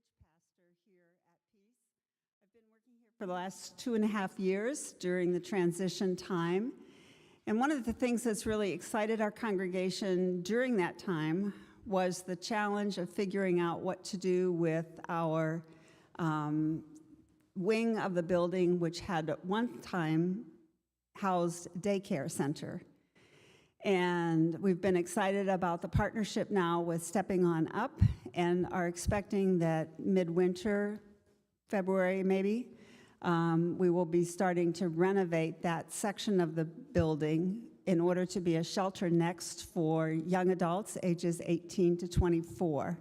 pastor here at Peace. I've been working here for the last 2.5 years during the transition time. And one of the things that's really excited our congregation during that time was the challenge of figuring out what to do with our wing of the building, which had at one time housed daycare center. And we've been excited about the partnership now with Stepping On Up and are expecting that midwinter, February maybe, we will be starting to renovate that section of the building in order to be a shelter next for young adults ages 18 to 24.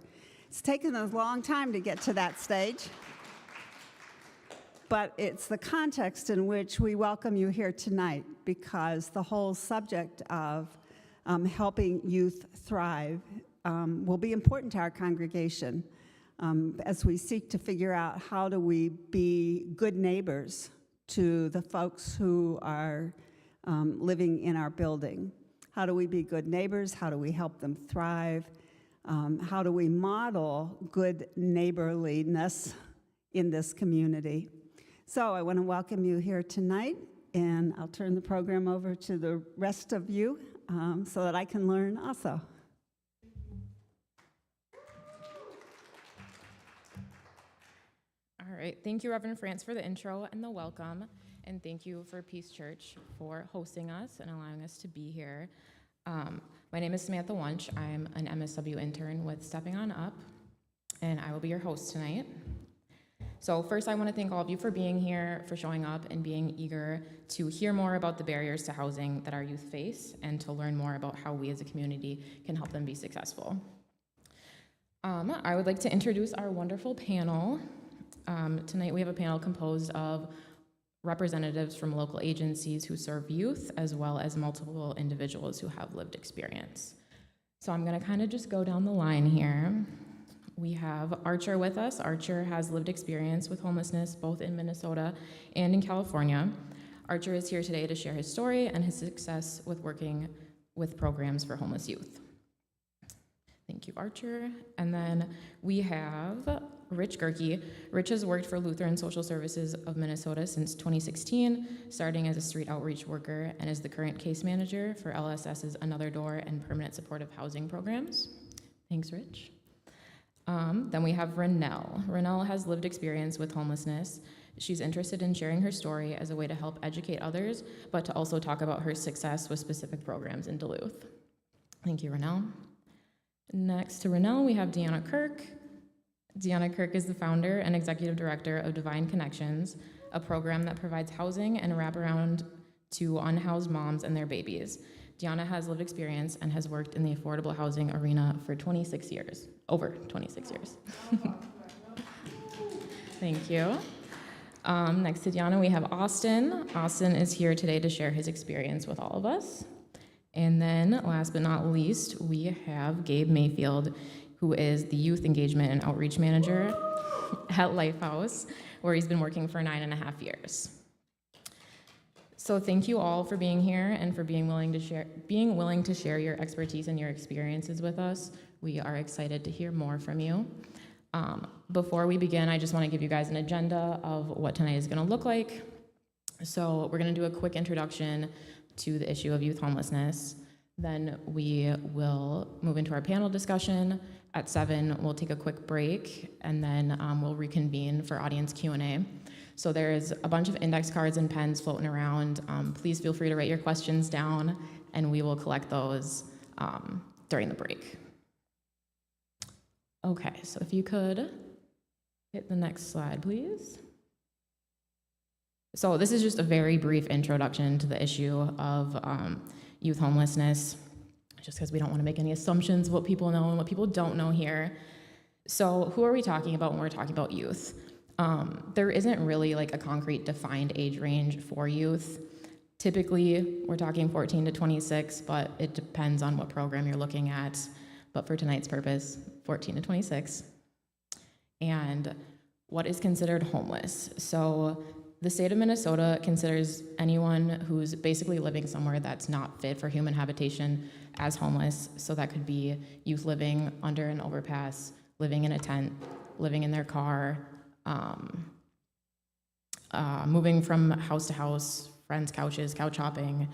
It's taken a long time to get to that stage, but it's the context in which we welcome you here tonight, because the whole subject of helping youth thrive will be important to our congregation as we seek to figure out how do we be good neighbors to the folks who are living in our building. How do we be good neighbors? How do we help them thrive? How do we model good neighborliness in this community? So I want to welcome you here tonight, and I'll turn the program over to the rest of you so that I can learn also. All right, thank you, Reverend France, for the intro and the welcome, and thank you for Peace Church for hosting us and allowing us to be here. My name is Samantha Wunsch. I'm an MSW intern with Stepping On Up, and I will be your host tonight. So first, I want to thank all of you for being here, for showing up, and being eager to hear more about the barriers to housing that our youth face, and to learn more about how we as a community can help them be successful. I would like to introduce our wonderful panel. Tonight we have a panel composed of representatives from local agencies who serve youth, as well as multiple individuals who have lived experience. So I'm going to kind of just go down the line here. We have Archer with us. Archer has lived experience with homelessness both in Minnesota and in California. Archer is here today to share his story and his success with working with programs for homeless youth. Thank you, Archer. And then we have Rich Gerke. Rich has worked for Lutheran Social Services of Minnesota since 2016, starting as a street outreach worker, and is the current case manager for LSS's Another Door and Permanent Supportive Housing programs. Thanks, Rich. Then we have Renelle. Renelle has lived experience with homelessness. She's interested in sharing her story as a way to help educate others, but to also talk about her success with specific programs in Duluth. Thank you, Renelle. Next to Renelle, we have Deanna Kirk. Deanna Kirk is the founder and executive director of Divine Connections, a program that provides housing and wraparound to unhoused moms and their babies. Deanna has lived experience and has worked in the affordable housing arena for 26 years, over 26 years. Thank you. Next to Deanna, we have Austin. Austin is here today to share his experience with all of us. And then, last but not least, we have Gabe Mayfield, who is the Youth Engagement and Outreach Manager at Lifehouse, where he's been working for 9.5 years. So thank you all for being here and for being willing to share your expertise and your experiences with us. We are excited to hear more from you. Before we begin, I just want to give you guys an agenda of what tonight is going to look like. So we're going to do a quick introduction to the issue of youth homelessness. Then we will move into our panel discussion. At 7, we'll take a quick break, and then we'll reconvene for audience Q&A. So there's a bunch of index cards and pens floating around. Please feel free to write your questions down, and we will collect those during the break. Okay, so if you could hit the next slide, please. So this is just a very brief introduction to the issue of youth homelessness, just because we don't want to make any assumptions of what people know and what people don't know here. So who are we talking about when we're talking about youth? There isn't really like a concrete defined age range for youth. Typically, we're talking 14 to 26, but it depends on what program you're looking at. But for tonight's purpose, 14 to 26. And what is considered homeless? So the state of Minnesota considers anyone who's basically living somewhere that's not fit for human habitation as homeless. So that could be youth living under an overpass, living in a tent, living in their car, moving from house to house, friends' couches, couch hopping,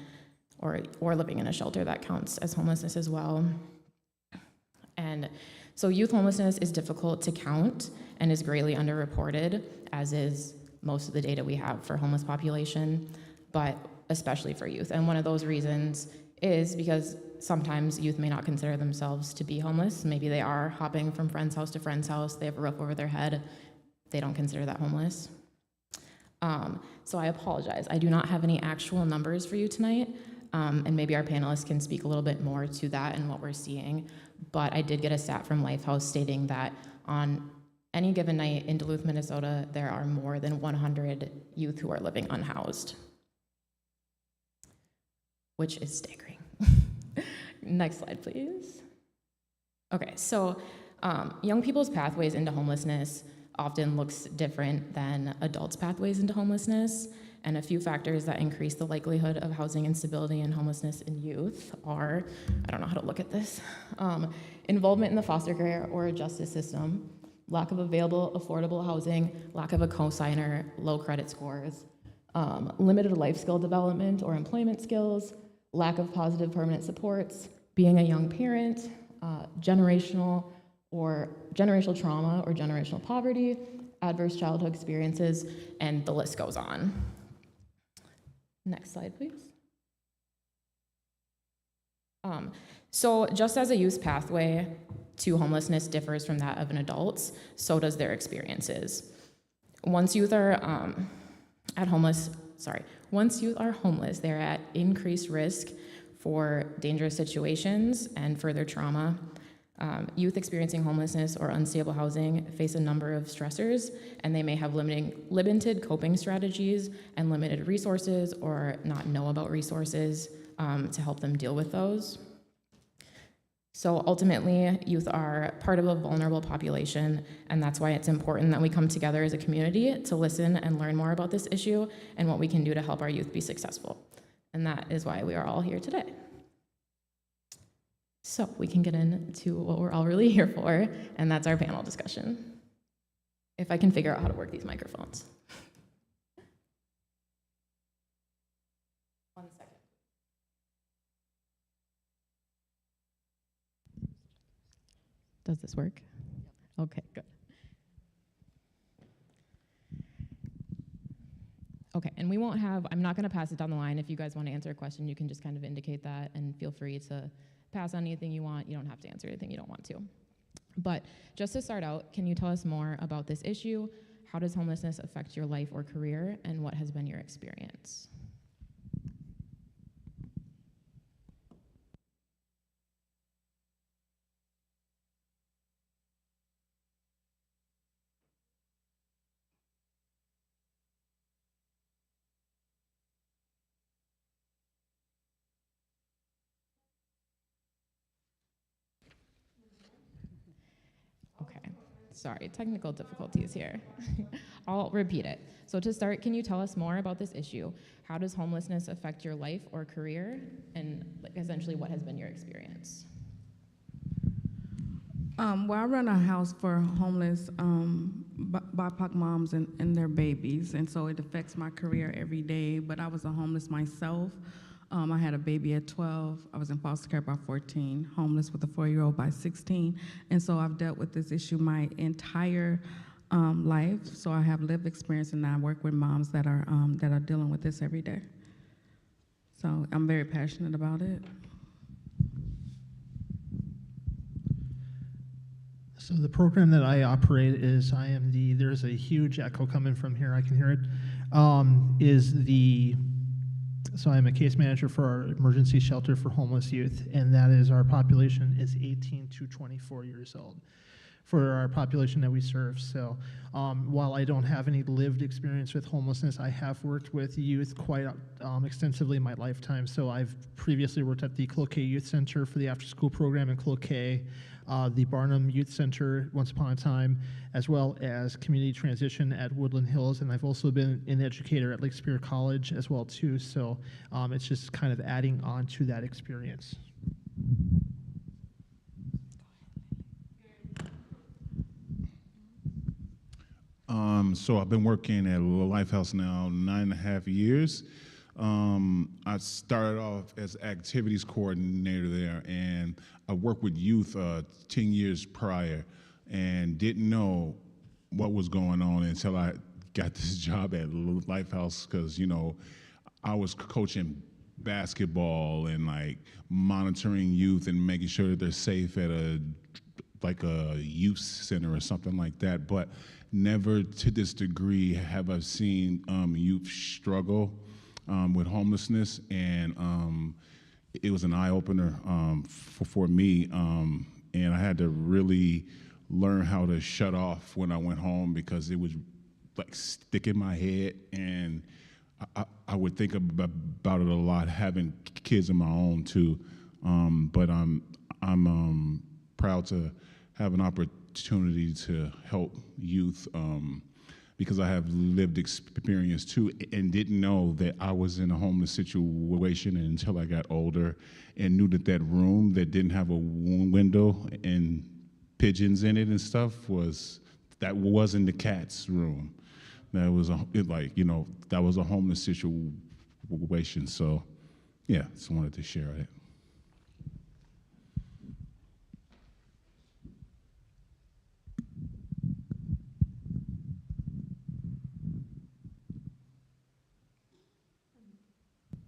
or living in a shelter. That counts as homelessness as well. And so youth homelessness is difficult to count and is greatly underreported, as is most of the data we have for homeless population, but especially for youth. And one of those reasons is because sometimes youth may not consider themselves to be homeless. Maybe they are hopping from friend's house to friend's house. They have a roof over their head. They don't consider that homeless. So I apologize. I do not have any actual numbers for you tonight, and maybe our panelists can speak a little bit more to that and what we're seeing. But I did get a stat from Lifehouse stating that on any given night in Duluth, Minnesota, there are more than 100 youth who are living unhoused, which is staggering. Next slide, please. Okay, so young people's pathways into homelessness often looks different than adults' pathways into homelessness, and a few factors that increase the likelihood of housing instability and homelessness in youth are, I don't know how to look at this, involvement in the foster care or justice system, lack of available, affordable housing, lack of a cosigner, low credit scores, limited life skill development or employment skills, lack of positive permanent supports, being a young parent, generational trauma or generational poverty, adverse childhood experiences, and the list goes on. Next slide, please. So just as a youth's pathway to homelessness differs from that of an adult's, so does their experiences. Once youth are homeless, they're at increased risk for dangerous situations and further trauma. Youth experiencing homelessness or unstable housing face a number of stressors, and they may have limited coping strategies and limited resources or not know about resources to help them deal with those. So ultimately, youth are part of a vulnerable population, and that's why it's important that we come together as a community to listen and learn more about this issue and what we can do to help our youth be successful. And that is why we are all here today. So we can get into what we're all really here for, and that's our panel discussion. If I can figure out how to work these microphones. One second. Does this work? Okay, good. Okay, and I'm not gonna pass it down the line. If you guys want to answer a question, you can just kind of indicate that, and feel free to pass on anything you want. You don't have to answer anything you don't want to. But just to start out, can you tell us more about this issue? How does homelessness affect your life or career, and what has been your experience? Sorry, technical difficulties here. I'll repeat it. So to start, can you tell us more about this issue? How does homelessness affect your life or career? And essentially, what has been your experience? Well, I run a house for homeless BIPOC moms and their babies, and so it affects my career every day, but I was a homeless myself. I had a baby at 12. I was in foster care by 14, homeless with a 4-year-old by 16. And so I've dealt with this issue my entire life. So I have lived experience, and I work with moms that are dealing with this every day. So I'm very passionate about it. So the program that I operate is there's a huge echo coming from here, I can hear it, so I'm a case manager for our emergency shelter for homeless youth, and that is our population is 18 to 24 years old for our population that we serve. So while I don't have any lived experience with homelessness, I have worked with youth quite extensively in my lifetime. So I've previously worked at the Cloquet Youth Center for the after-school program in Cloquet, the Barnum Youth Center once upon a time, as well as community transition at Woodland Hills, and I've also been an educator at Lake Superior College as well too, so it's just kind of adding on to that experience. So I've been working at Lifehouse now 9.5 years. I started off as activities coordinator there, and I worked with youth 10 years prior, and didn't know what was going on until I got this job at Lifehouse, because I was coaching basketball and like monitoring youth and making sure that they're safe at a youth center or something like that. But never to this degree have I seen youth struggle with homelessness, and it was an eye opener for me, and I had to really learn how to shut off when I went home, because it was like stick in my head, and I would think about it a lot, having kids of my own too. But I'm proud to have an opportunity to help youth, because I have lived experience too, and didn't know that I was in a homeless situation until I got older, and knew that room that didn't have a window and pigeons in it and stuff that wasn't the cat's room. That was that was a homeless situation. So, yeah, just wanted to share it.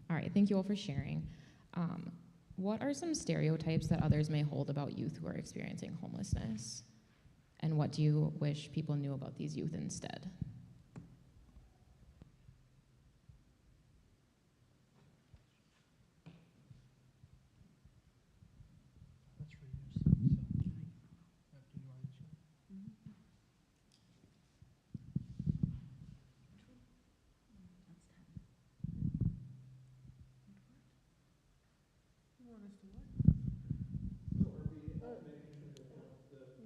All right, thank you all for sharing. What are some stereotypes that others may hold about youth who are experiencing homelessness? And what do you wish people knew about these youth instead?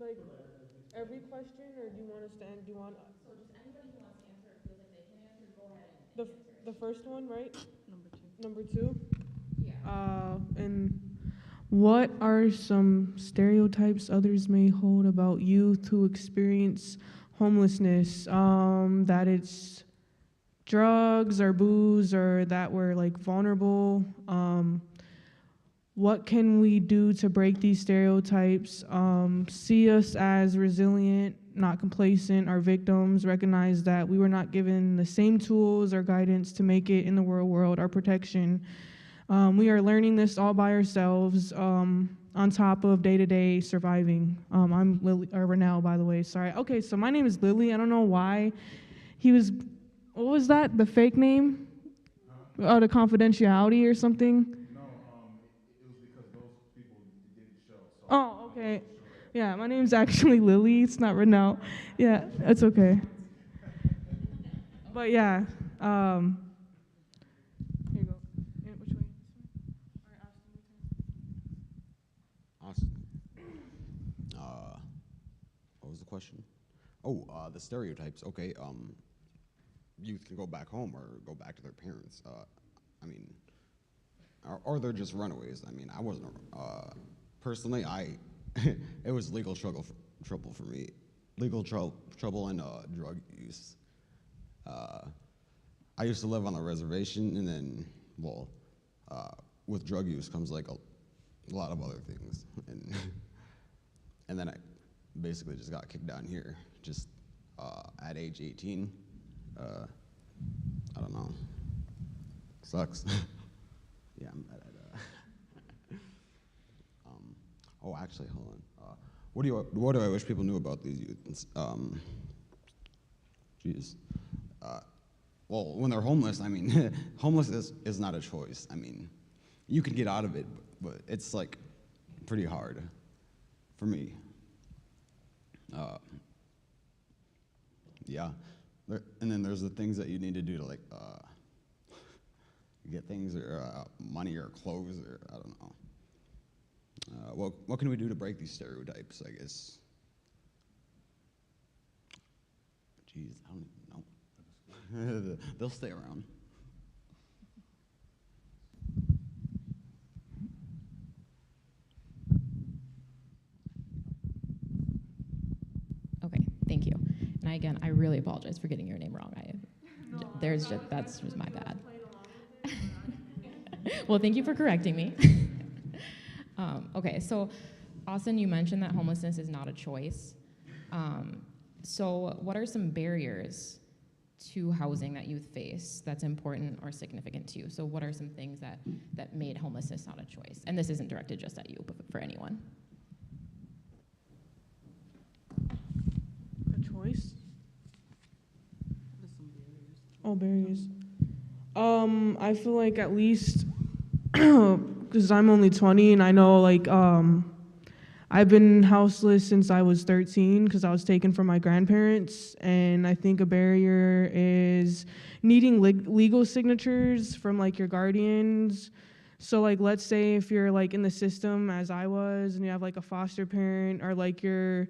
Like every question, or do you want to stand? Do you want So just anybody who wants to answer or feels like they can answer, go ahead and the answer. the first one, right? Number two. Number 2. Yeah. And what are some stereotypes others may hold about youth who experience homelessness? That it's drugs or booze, or that we're like vulnerable. What can we do to break these stereotypes? See us as resilient, not complacent, our victims, recognize that we were not given the same tools or guidance to make it in the real world, our protection. We are learning this all by ourselves, on top of day-to-day surviving. I'm Lily, or Renelle, by the way, sorry. Okay, so my name is Lily. I don't know why what was that, the fake name? Oh, the confidentiality or something? No, it was because those people didn't show. So Oh, okay. Yeah, my name's actually Lily. It's not Renelle. Yeah, it's okay. But yeah, here you go. Which way? All right, Austin, your turn. Awesome. What was the question? Oh, the stereotypes. Okay. Youth can go back home or go back to their parents. I mean, or they're just runaways. I mean, I wasn't. Personally, it was legal trouble for me. Legal trouble and drug use. I used to live on a reservation, and then, with drug use comes like a lot of other things, and then I basically just got kicked down here, just at age 18. I don't know. Sucks. Yeah, I'm bad at. Oh, actually, hold on. What do I wish people knew about these youth? Jeez. Well, when they're homeless, I mean, homelessness is not a choice. I mean, you can get out of it, but it's like pretty hard for me. Yeah. And then there's the things that you need to do to like get things, or money or clothes, or I don't know. What can we do to break these stereotypes, I guess? Jeez, I don't even know. They'll stay around. Okay, thank you. And And again, I really apologize for getting your name wrong. That's just my bad. Well, thank you for correcting me. Okay, so Austin, you mentioned that homelessness is not a choice. So what are some barriers to housing that youth face that's important or significant to you? So what are some things that made homelessness not a choice? And this isn't directed just at you, but for anyone. A choice? Oh, barriers. I feel like at least, because I'm only 20 and I know like, I've been houseless since I was 13 because I was taken from my grandparents. And I think a barrier is needing legal signatures from like your guardians. So like, let's say if you're like in the system as I was and you have like a foster parent or like your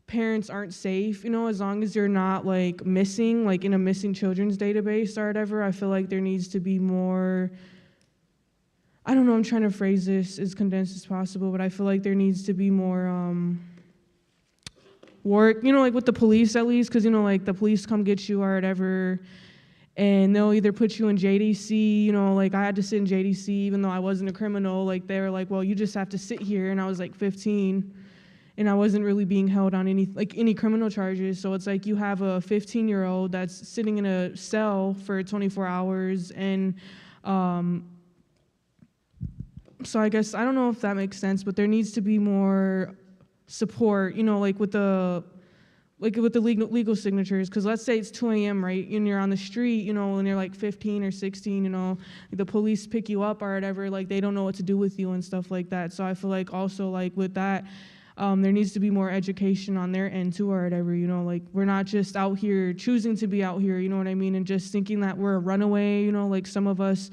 parents aren't safe, you know, as long as you're not like missing, like in a missing children's database or whatever, I feel like there needs to be more, I don't know, I'm trying to phrase this as condensed as possible, but I feel like there needs to be more work, you know, like with the police at least, because, you know, like the police come get you or whatever, and they'll either put you in JDC, you know, like I had to sit in JDC even though I wasn't a criminal, like they were like, well, you just have to sit here, and I was like 15. And I wasn't really being held on any criminal charges. So it's like you have a 15-year-old that's sitting in a cell for 24 hours. And so I guess, I don't know if that makes sense, but there needs to be more support, you know, like with the legal signatures. Because let's say it's 2 a.m., right? And you're on the street, you know, and you're like 15 or 16, you know, the police pick you up or whatever, like they don't know what to do with you and stuff like that. So I feel like also like with that, there needs to be more education on their end too or whatever, you know, like we're not just out here choosing to be out here, you know what I mean, and just thinking that we're a runaway, you know, like some of us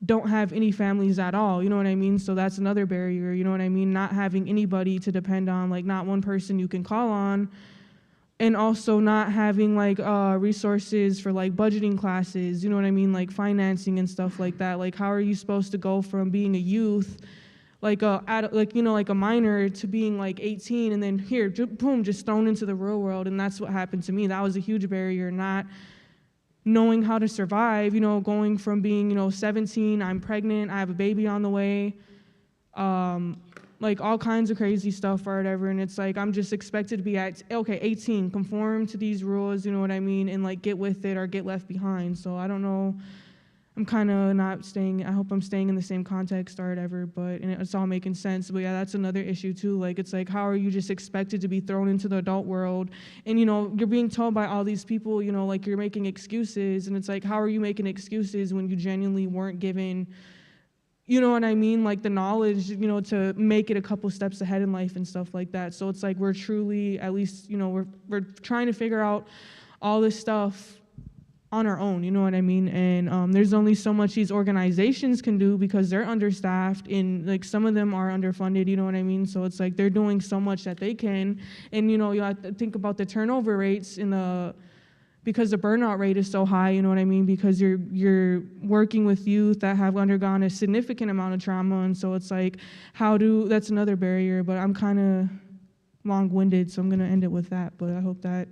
don't have any families at all, you know what I mean, so that's another barrier, you know what I mean, not having anybody to depend on, like not one person you can call on, and also not having like resources for like budgeting classes, you know what I mean, like financing and stuff like that. Like how are you supposed to go from being a youth, like a minor, to being like 18 and then here, boom, just thrown into the real world. And that's what happened to me. That was a huge barrier, not knowing how to survive, you know, going from being, you know, 17, I'm pregnant, I have a baby on the way, like all kinds of crazy stuff or whatever. And it's like, I'm just expected to be at, okay, 18, conform to these rules, you know what I mean? And like get with it or get left behind. So I don't know. I'm kind of not staying, I hope I'm staying in the same context or whatever, and it's all making sense. But yeah, that's another issue too. Like, it's like, how are you just expected to be thrown into the adult world? And, you know, you're being told by all these people, you know, like you're making excuses. And it's like, how are you making excuses when you genuinely weren't given, you know what I mean? Like the knowledge, you know, to make it a couple steps ahead in life and stuff like that. So it's like, we're truly, at least, you know, we're trying to figure out all this stuff on our own, you know what I mean? And there's only so much these organizations can do because they're understaffed, and like some of them are underfunded, you know what I mean? So it's like they're doing so much that they can, and you know, you have to think about the turnover rates because the burnout rate is so high, you know what I mean? Because you're working with youth that have undergone a significant amount of trauma, and so it's like, that's another barrier, but I'm kind of long-winded, so I'm gonna end it with that, but I hope that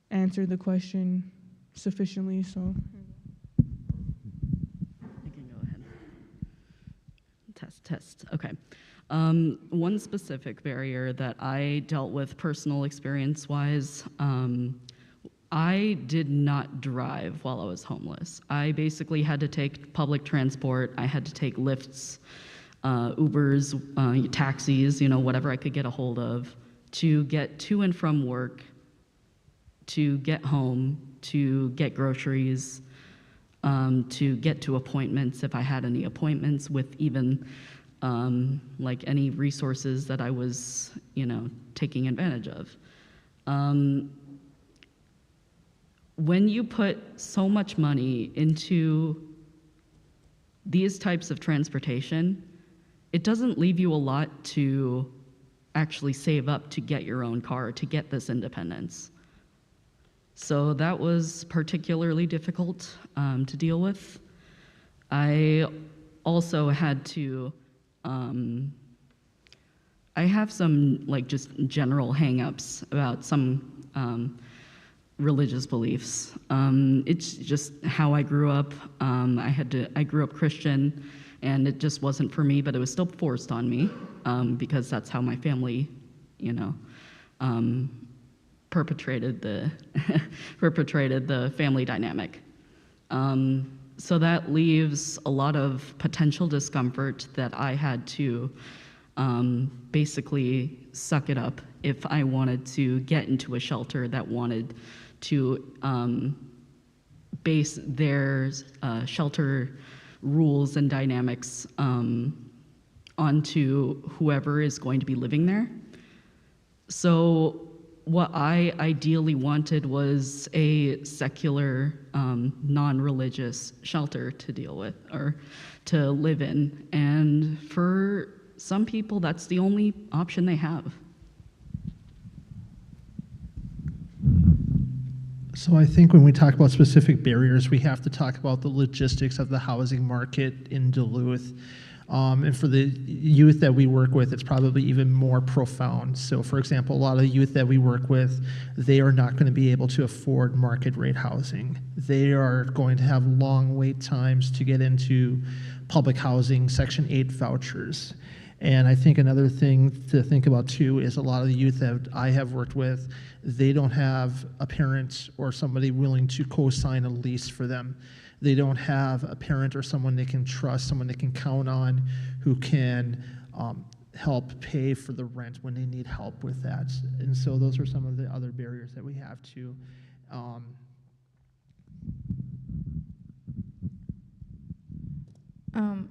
answered the question sufficiently, so. I can go ahead. Test. Okay. One specific barrier that I dealt with personal experience-wise, I did not drive while I was homeless. I basically had to take public transport. I had to take Lyfts, Ubers, taxis, you know, whatever I could get a hold of to get to and from work, to get home, to get groceries, to get to appointments if I had any appointments with even like any resources that I was, you know, taking advantage of. When you put so much money into these types of transportation, it doesn't leave you a lot to actually save up to get your own car, to get this independence. So that was particularly difficult to deal with. I also had to I have some like just general hangups about some religious beliefs. It's just how I grew up. I grew up Christian, and it just wasn't for me, but it was still forced on me because that's how my family, you know, perpetrated the perpetrated the family dynamic. So that leaves a lot of potential discomfort that I had to basically suck it up if I wanted to get into a shelter that wanted to base their shelter rules and dynamics onto whoever is going to be living there. So what I ideally wanted was a secular, non-religious shelter to deal with or to live in. And for some people, that's the only option they have. So I think when we talk about specific barriers, we have to talk about the logistics of the housing market in Duluth. And for the youth that we work with, it's probably even more profound. So for example, a lot of the youth that we work with, they are not going to be able to afford market rate housing. They are going to have long wait times to get into public housing, Section 8 vouchers. And I think another thing to think about too is a lot of the youth that I have worked with, they don't have a parent or somebody willing to co-sign a lease for them. They don't have a parent or someone they can trust, someone they can count on who can help pay for the rent when they need help with that. And so those are some of the other barriers that we have to.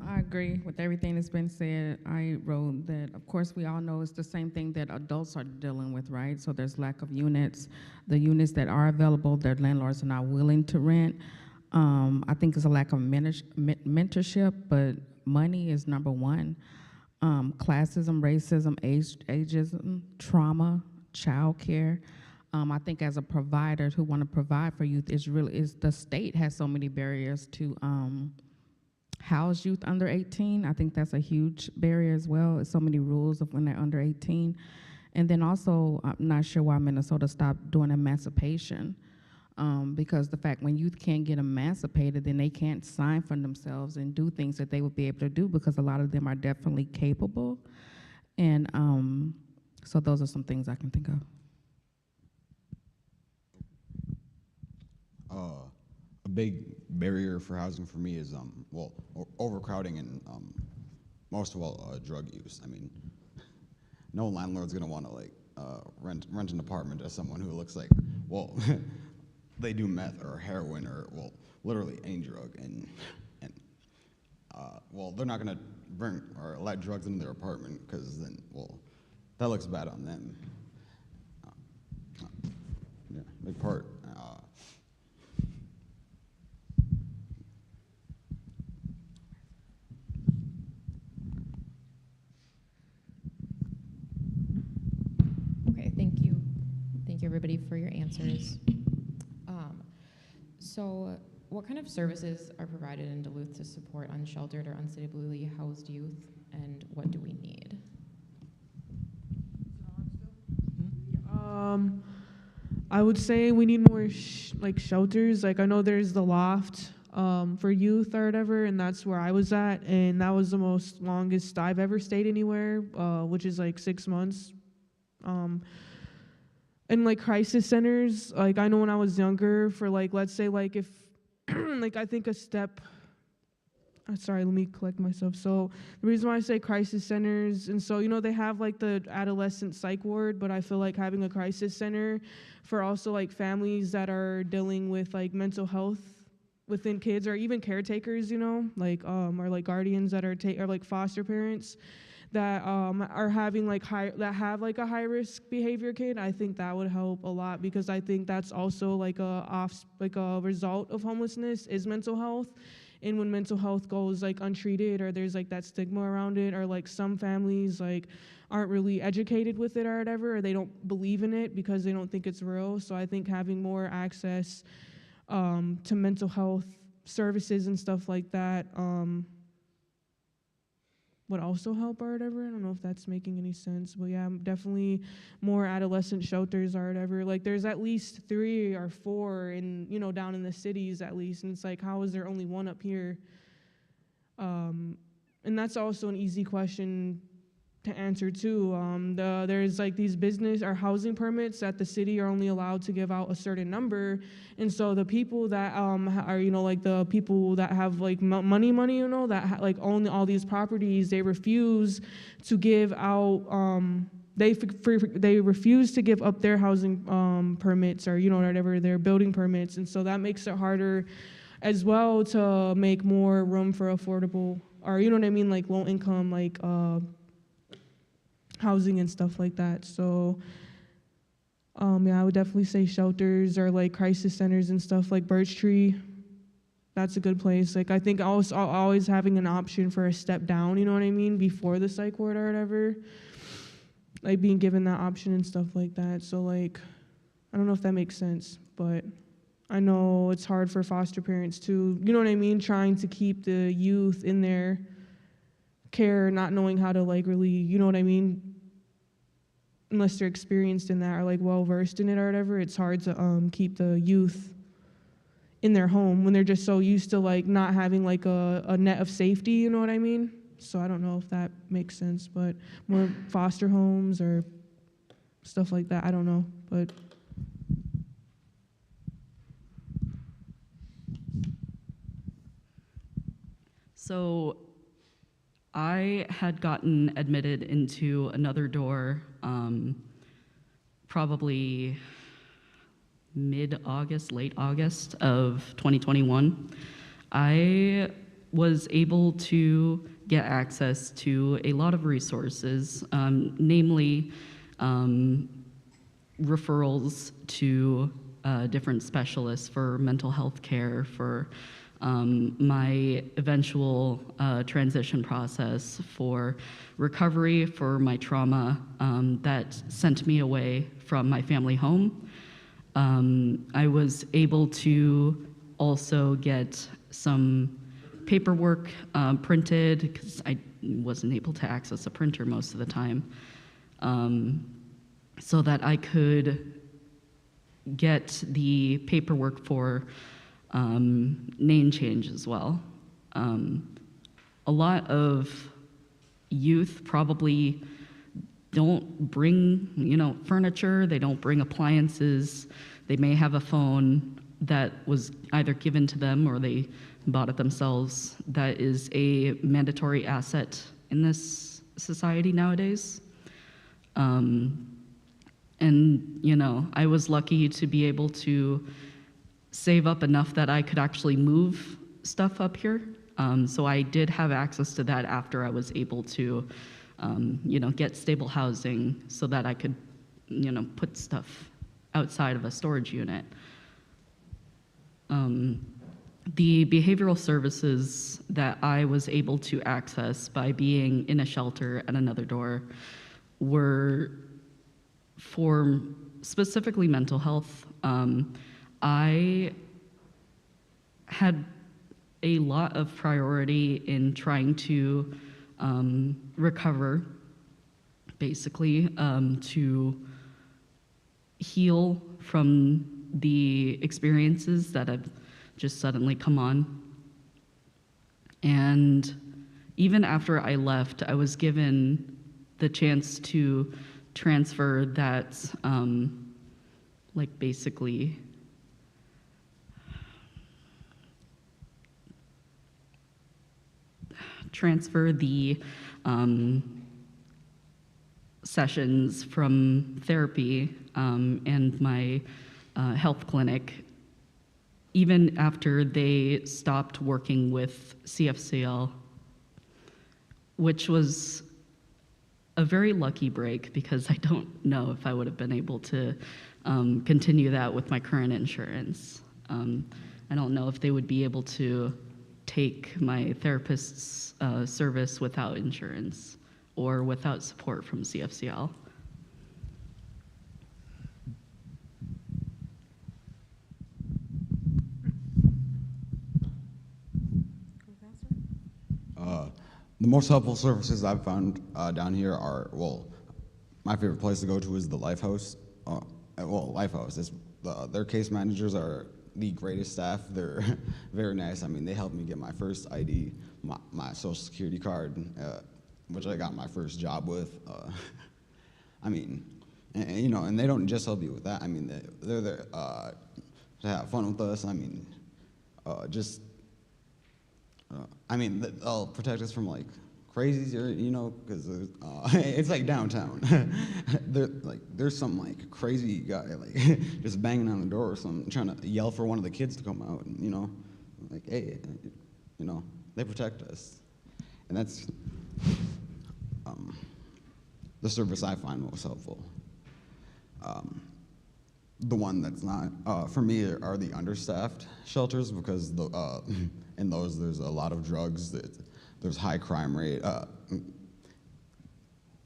I agree with everything that's been said. I wrote that, of course, we all know it's the same thing that adults are dealing with, right? So there's lack of units. The units that are available, their landlords are not willing to rent. I think it's a lack of mentorship, but money is number one. Classism, racism, ageism, trauma, childcare. I think as a provider who want to provide for youth, the state has so many barriers to house youth under 18. I think that's a huge barrier as well. So many rules of when they're under 18. And then also, I'm not sure why Minnesota stopped doing emancipation. Because the fact when youth can't get emancipated, then they can't sign for themselves and do things that they would be able to do because a lot of them are definitely capable. And so those are some things I can think of. A big barrier for housing for me is overcrowding and most of all drug use. I mean, no landlord's gonna want to rent an apartment to someone who looks like they do meth or heroin or literally any drug and they're not gonna bring or let drugs into their apartment because then that looks bad on them. Yeah, big part. Okay, thank you. Thank you, everybody, for your answers. So what kind of services are provided in Duluth to support unsheltered or unstably housed youth, and what do we need? I would say we need more shelters. Like I know there's the Loft for youth or whatever, and that's where I was at, and that was the longest I've ever stayed anywhere, which is like 6 months. And crisis centers, I know when I was younger, for let's say if I think a step. Sorry, let me collect myself. So the reason why I say crisis centers, and so they have the adolescent psych ward, but I feel like having a crisis center for also families that are dealing with mental health within kids, or even caretakers, or guardians that are foster parents that are having a high risk behavior kid. I think that would help a lot because I think that's also a result of homelessness is mental health. And when mental health goes untreated, or there's that stigma around it, or some families aren't really educated with it or whatever, or they don't believe in it because they don't think it's real. So I think having more access to mental health services and stuff like that would also help or whatever. I don't know if that's making any sense, but yeah, definitely more adolescent shelters or whatever. Like there's at least 3 or 4 in, you know, down in the cities at least, and it's like, how is there only one up here? And that's also an easy question to answer too. There's like these business or housing permits that the city are only allowed to give out a certain number, and so the people that are, you know, like the people that have like money, you know, that like own all these properties, they refuse to give out. They refuse to give up their housing permits, or, you know, whatever, their building permits, and so that makes it harder as well to make more room for affordable, or, you know what I mean, like low income, like housing and stuff like that. So yeah, I would definitely say shelters or like crisis centers and stuff like Birch Tree. That's a good place. Like I think also always having an option for a step down, you know what I mean, before the psych ward or whatever. Like being given that option and stuff like that. So like, I don't know if that makes sense, but I know it's hard for foster parents too, you know what I mean, trying to keep the youth in their care, not knowing how to like really, you know what I mean, unless they're experienced in that or like well versed in it or whatever. It's hard to keep the youth in their home when they're just so used to like not having like a net of safety, you know what I mean? So I don't know if that makes sense, but more foster homes or stuff like that, I don't know, but So I had gotten admitted into another door probably mid-August, late August of 2021. I was able to get access to a lot of resources, namely referrals to different specialists for mental health care, for my eventual transition process, for recovery, for my trauma that sent me away from my family home. I was able to also get some paperwork printed because I wasn't able to access a printer most of the time, so that I could get the paperwork for name change as well. A lot of youth probably don't bring, you know, furniture, they don't bring appliances, they may have a phone that was either given to them or they bought it themselves. That is a mandatory asset in this society nowadays. And, you know, I was lucky to be able to save up enough that I could actually move stuff up here. So I did have access to that after I was able to, you know, get stable housing so that I could, you know, put stuff outside of a storage unit. The behavioral services that I was able to access by being in a shelter at another door were for specifically mental health. I had a lot of priority in trying to recover, basically, to heal from the experiences that have just suddenly come on. And even after I left, I was given the chance to transfer that, like basically, transfer the sessions from therapy and my health clinic, even after they stopped working with CFCL, which was a very lucky break because I don't know if I would have been able to continue that with my current insurance. I don't know if they would be able to take my therapist's service without insurance or without support from CFCL. the most helpful services I've found down here are, well, my favorite place to go to is the Lifehouse. Lifehouse is their case managers are the greatest staff. They're very nice. I mean, they helped me get my first ID, my social security card, which I got my first job with. I mean, and they don't just help you with that. I mean, they're there to have fun with us. I mean, they'll protect us from like crazies, or because it's like downtown. There's some like crazy guy like just banging on the door or something, trying to yell for one of the kids to come out. And, like, hey, they protect us, and that's the service I find most helpful. The one that's not for me are the understaffed shelters, because in those there's a lot of drugs. There's high crime rate.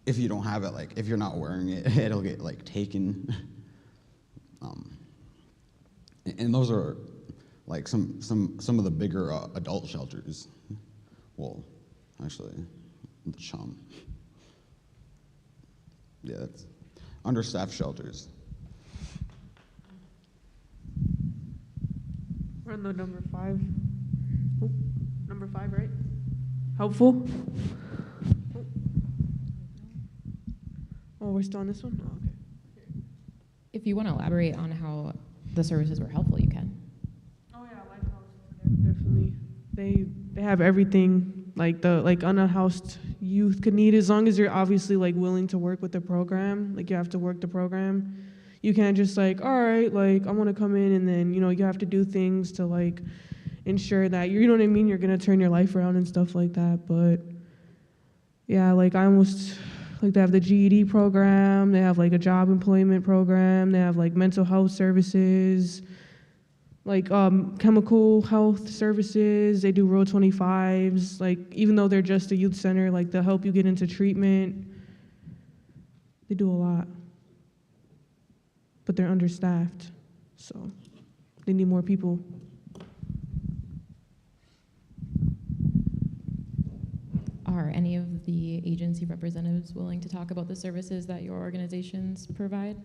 If you don't have it, like if you're not wearing it, it'll get like taken. And those are like some of the bigger adult shelters. Well, actually, the CHUM. Yeah, that's understaffed shelters. We're on the number 5. Oh, number 5, right? Helpful? Oh, we're still on this one? Oh, okay. If you want to elaborate on how the services were helpful, you can. Oh yeah, Lifehouse, definitely. They have everything like the unhoused youth could need, as long as you're obviously like willing to work with the program. Like you have to work the program. You can't just like, all right, like I want to come in, and then you have to do things to like ensure that you know what I mean, you're gonna turn your life around and stuff like that. But yeah, like I almost like they have the GED program, they have like a job employment program, they have like mental health services, like chemical health services, they do Rule 25s, like even though they're just a youth center, like they'll help you get into treatment. They do a lot. But they're understaffed, so they need more people. Are any of the agency representatives willing to talk about the services that your organizations provide?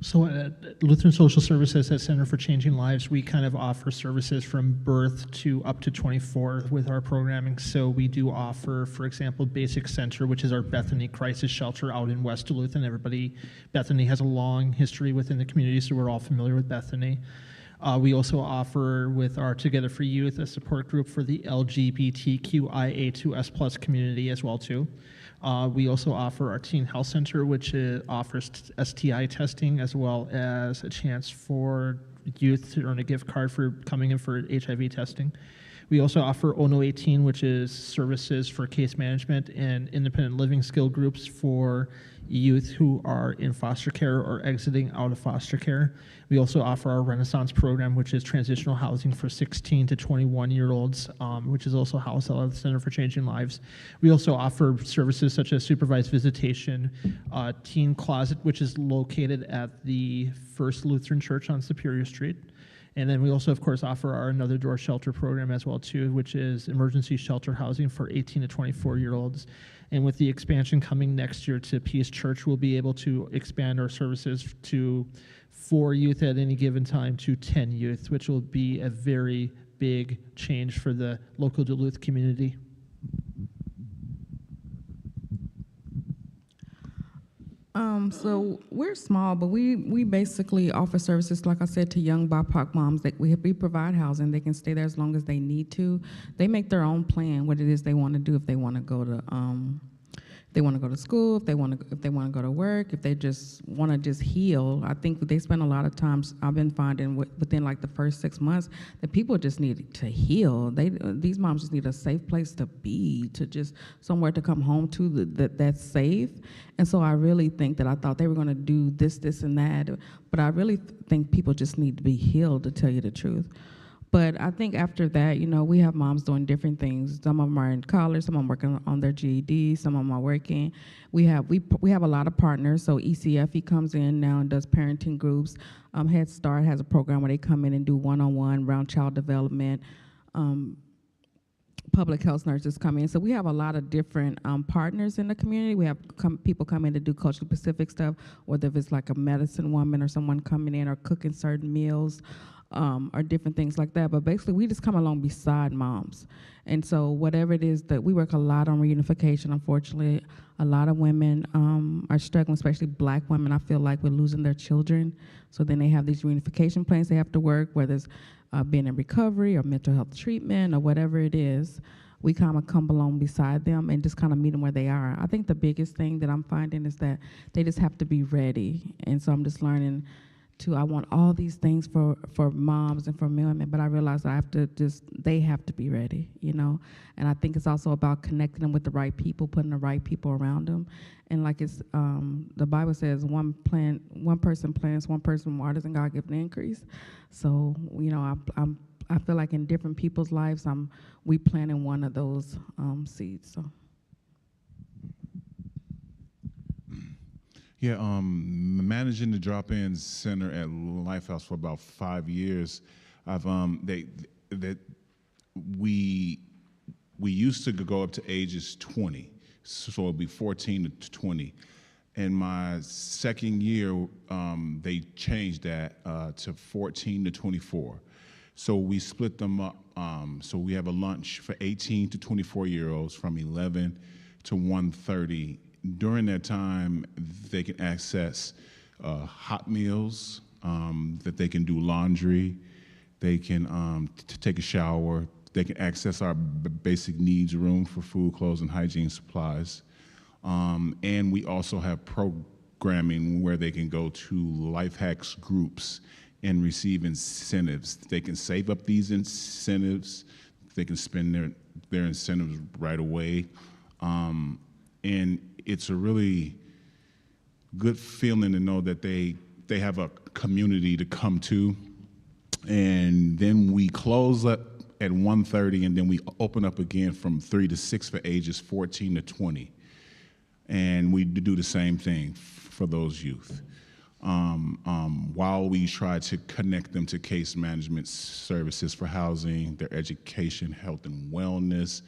So at Lutheran Social Services at Center for Changing Lives, we kind of offer services from birth to up to 24 with our programming. So we do offer, for example, Basic Center, which is our Bethany Crisis Shelter out in West Duluth. And Bethany has a long history within the community, so we're all familiar with Bethany. We also offer with our Together for Youth a support group for the LGBTQIA2S+ community as well too. We also offer our Teen Health Center, which offers STI testing as well as a chance for youth to earn a gift card for coming in for HIV testing. We also offer ONO 18, which is services for case management and independent living skill groups for youth who are in foster care or exiting out of foster care. We also offer our Renaissance program, which is transitional housing for 16 to 21-year-olds, which is also housed at the Center for Changing Lives. We also offer services such as supervised visitation, Teen Closet, which is located at the First Lutheran Church on Superior Street. And then we also, of course, offer our Another Door Shelter program as well, too, which is emergency shelter housing for 18 to 24-year-olds. And with the expansion coming next year to Peace Church, we'll be able to expand our services to 4 youth at any given time to 10 youth, which will be a very big change for the local Duluth community. So we're small, but we basically offer services, like I said, to young BIPOC moms. That we provide housing. They can stay there as long as they need to. They make their own plan what it is they want to do. If they want to go to school, if they want to go to work, if they just want to just heal. I think they spend a lot of times. I've been finding within like the first 6 months that people just need to heal. These moms just need a safe place to be, to just somewhere to come home to that's safe. And so I really think that I thought they were going to do this, and that, but I really think people just need to be healed, to tell you the truth. But I think after that, we have moms doing different things. Some of them are in college, some of them working on their GED, some of them are working. We have a lot of partners. So ECFE comes in now and does parenting groups. Head Start has a program where they come in and do one-on-one around child development. public health nurses come in. So we have a lot of different partners in the community. We have people come in to do culturally specific stuff, whether if it's like a medicine woman or someone coming in or cooking certain meals or different things like that. But basically, we just come along beside moms. And so whatever it is that we work a lot on reunification, unfortunately, a lot of women are struggling, especially black women. I feel like we're losing their children. So then they have these reunification plans they have to work, whether it's being in recovery or mental health treatment or whatever it is. We kind of come along beside them and just kind of meet them where they are. I think the biggest thing that I'm finding is that they just have to be ready. And so I'm just learning I want all these things for moms and for women, but I realize they have to be ready, you know? And I think it's also about connecting them with the right people, putting the right people around them. And like the Bible says, one person plants, one person waters, and God gives an increase. So, you know, I feel like in different people's lives, we planting one of those seeds, so. Yeah, managing the drop-in center at Lifehouse for about 5 years, we used to go up to ages 20, so it'd be 14 to 20. In my second year, they changed that to 14 to 24. So we split them up. So we have a lunch for 18 to 24-year-olds from 11 to 1:30. During that time, they can access hot meals, that they can do laundry, they can take a shower, they can access our basic needs room for food, clothes, and hygiene supplies. And we also have programming where they can go to Life Hacks groups and receive incentives. They can save up these incentives, they can spend their incentives right away. And it's a really good feeling to know that they have a community to come to. And then we close up at 1:30, and then we open up again from 3 to 6 for ages 14 to 20. And we do the same thing for those youth. While we try to connect them to case management services for housing, their education, health and wellness,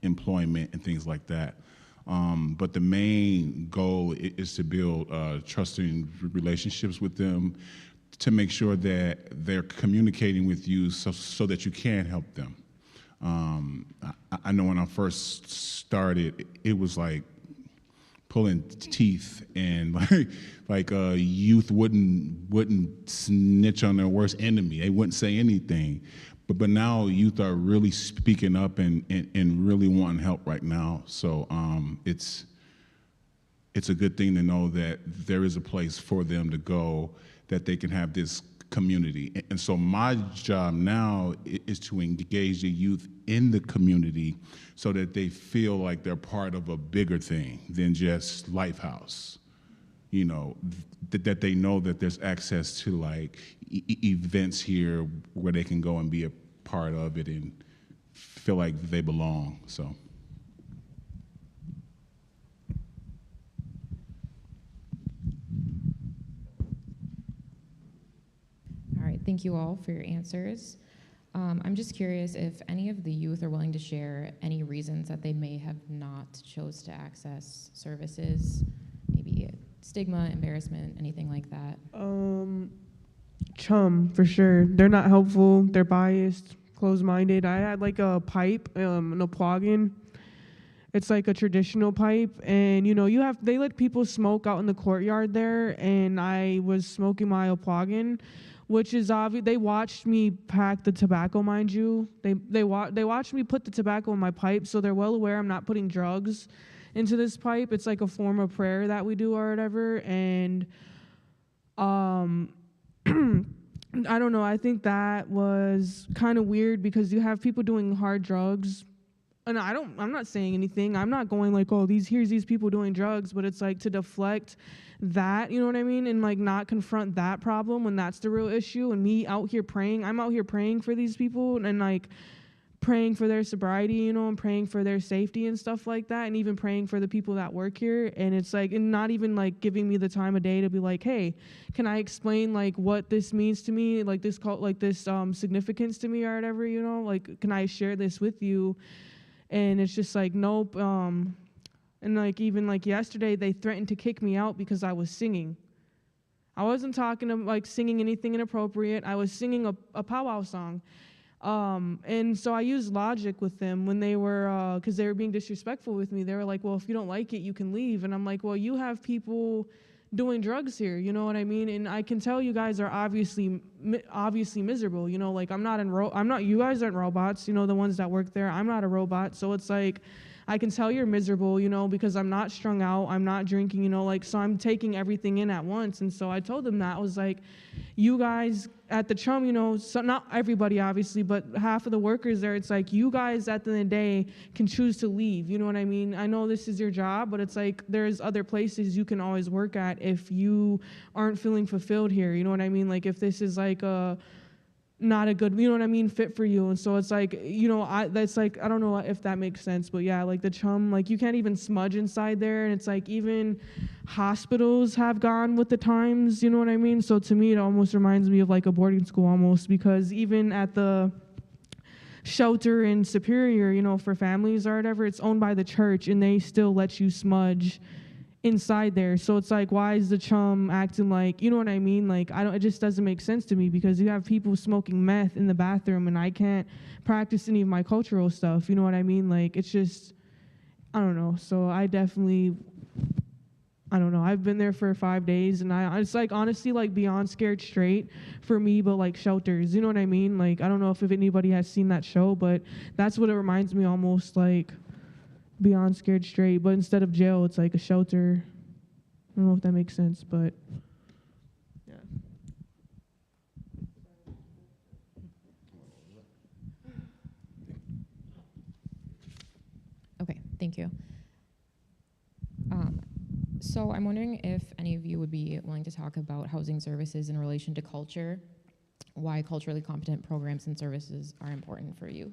employment, and things like that. But the main goal is to build trusting relationships with them, to make sure that they're communicating with you so that you can help them. I know when I first started, it was like pulling teeth, and like youth wouldn't snitch on their worst enemy. They wouldn't say anything. But now youth are really speaking up and really wanting help right now. So it's a good thing to know that there is a place for them to go, that they can have this community. And so my job now is to engage the youth in the community so that they feel like they're part of a bigger thing than just Lifehouse. You know, that they know that there's access to like events here where they can go and be a part of it and feel like they belong, so. All right, thank you all for your answers. I'm just curious if any of the youth are willing to share any reasons that they may have not chose to access services, maybe stigma, embarrassment, anything like that. Chum, for sure. They're not helpful. They're biased, closed-minded. I had like a pipe, an Opwagen. It's like a traditional pipe, and you know, they let people smoke out in the courtyard there, and I was smoking my Opwagen, which is obvious. They watched me pack the tobacco, mind you. They watched me put the tobacco in my pipe, so they're well aware I'm not putting drugs into this pipe. It's like a form of prayer that we do or whatever, and I don't know, I think that was kind of weird because you have people doing hard drugs, and I'm not saying anything. I'm not going like, oh, here's these people doing drugs, but it's like to deflect that, you know what I mean? And like not confront that problem when that's the real issue. And me out here praying, I'm out here praying for these people and like praying for their sobriety, you know, and praying for their safety and stuff like that, and even praying for the people that work here. And it's like, and not even like giving me the time of day to be like, hey, can I explain like what this means to me, like this significance to me or whatever, you know, like can I share this with you? And it's just like, nope. And like even like yesterday, they threatened to kick me out because I was singing. I wasn't talking to like singing anything inappropriate. I was singing a powwow song. And so I used logic with them when they were, because they were being disrespectful with me. They were like, well, if you don't like it, you can leave. And I'm like, well, you have people doing drugs here, you know what I mean? And I can tell you guys are obviously miserable, you know, like you guys aren't robots, you know, the ones that work there. I'm not a robot. So it's like, I can tell you're miserable, you know, because I'm not strung out, I'm not drinking, you know, like, so I'm taking everything in at once. And so I told them that. I was like, you guys at the Chum, you know, so not everybody obviously, but half of the workers there, it's like, you guys at the end of the day can choose to leave, you know what I mean? I know this is your job, but it's like, there's other places you can always work at if you aren't feeling fulfilled here, you know what I mean? Like, if this is like not a good, you know what I mean, fit for you. And so it's like, you know, that's like, I don't know if that makes sense, but yeah, like the Chum, like you can't even smudge inside there. And it's like even hospitals have gone with the times, you know what I mean? So to me, it almost reminds me of like a boarding school almost, because even at the shelter in Superior, you know, for families or whatever, it's owned by the church and they still let you smudge inside there. So it's like, why is the Chum acting like, you know what I mean? Like, it just doesn't make sense to me, because you have people smoking meth in the bathroom and I can't practice any of my cultural stuff. You know what I mean? Like, it's just, I don't know. So I don't know. I've been there for 5 days and it's like, honestly, like beyond scared straight for me, but like shelters, you know what I mean? Like, I don't know if anybody has seen that show, but that's what it reminds me almost like. Beyond scared straight, but instead of jail, it's like a shelter. I don't know if that makes sense, but yeah. Okay, thank you. So I'm wondering if any of you would be willing to talk about housing services in relation to culture, why culturally competent programs and services are important for youth.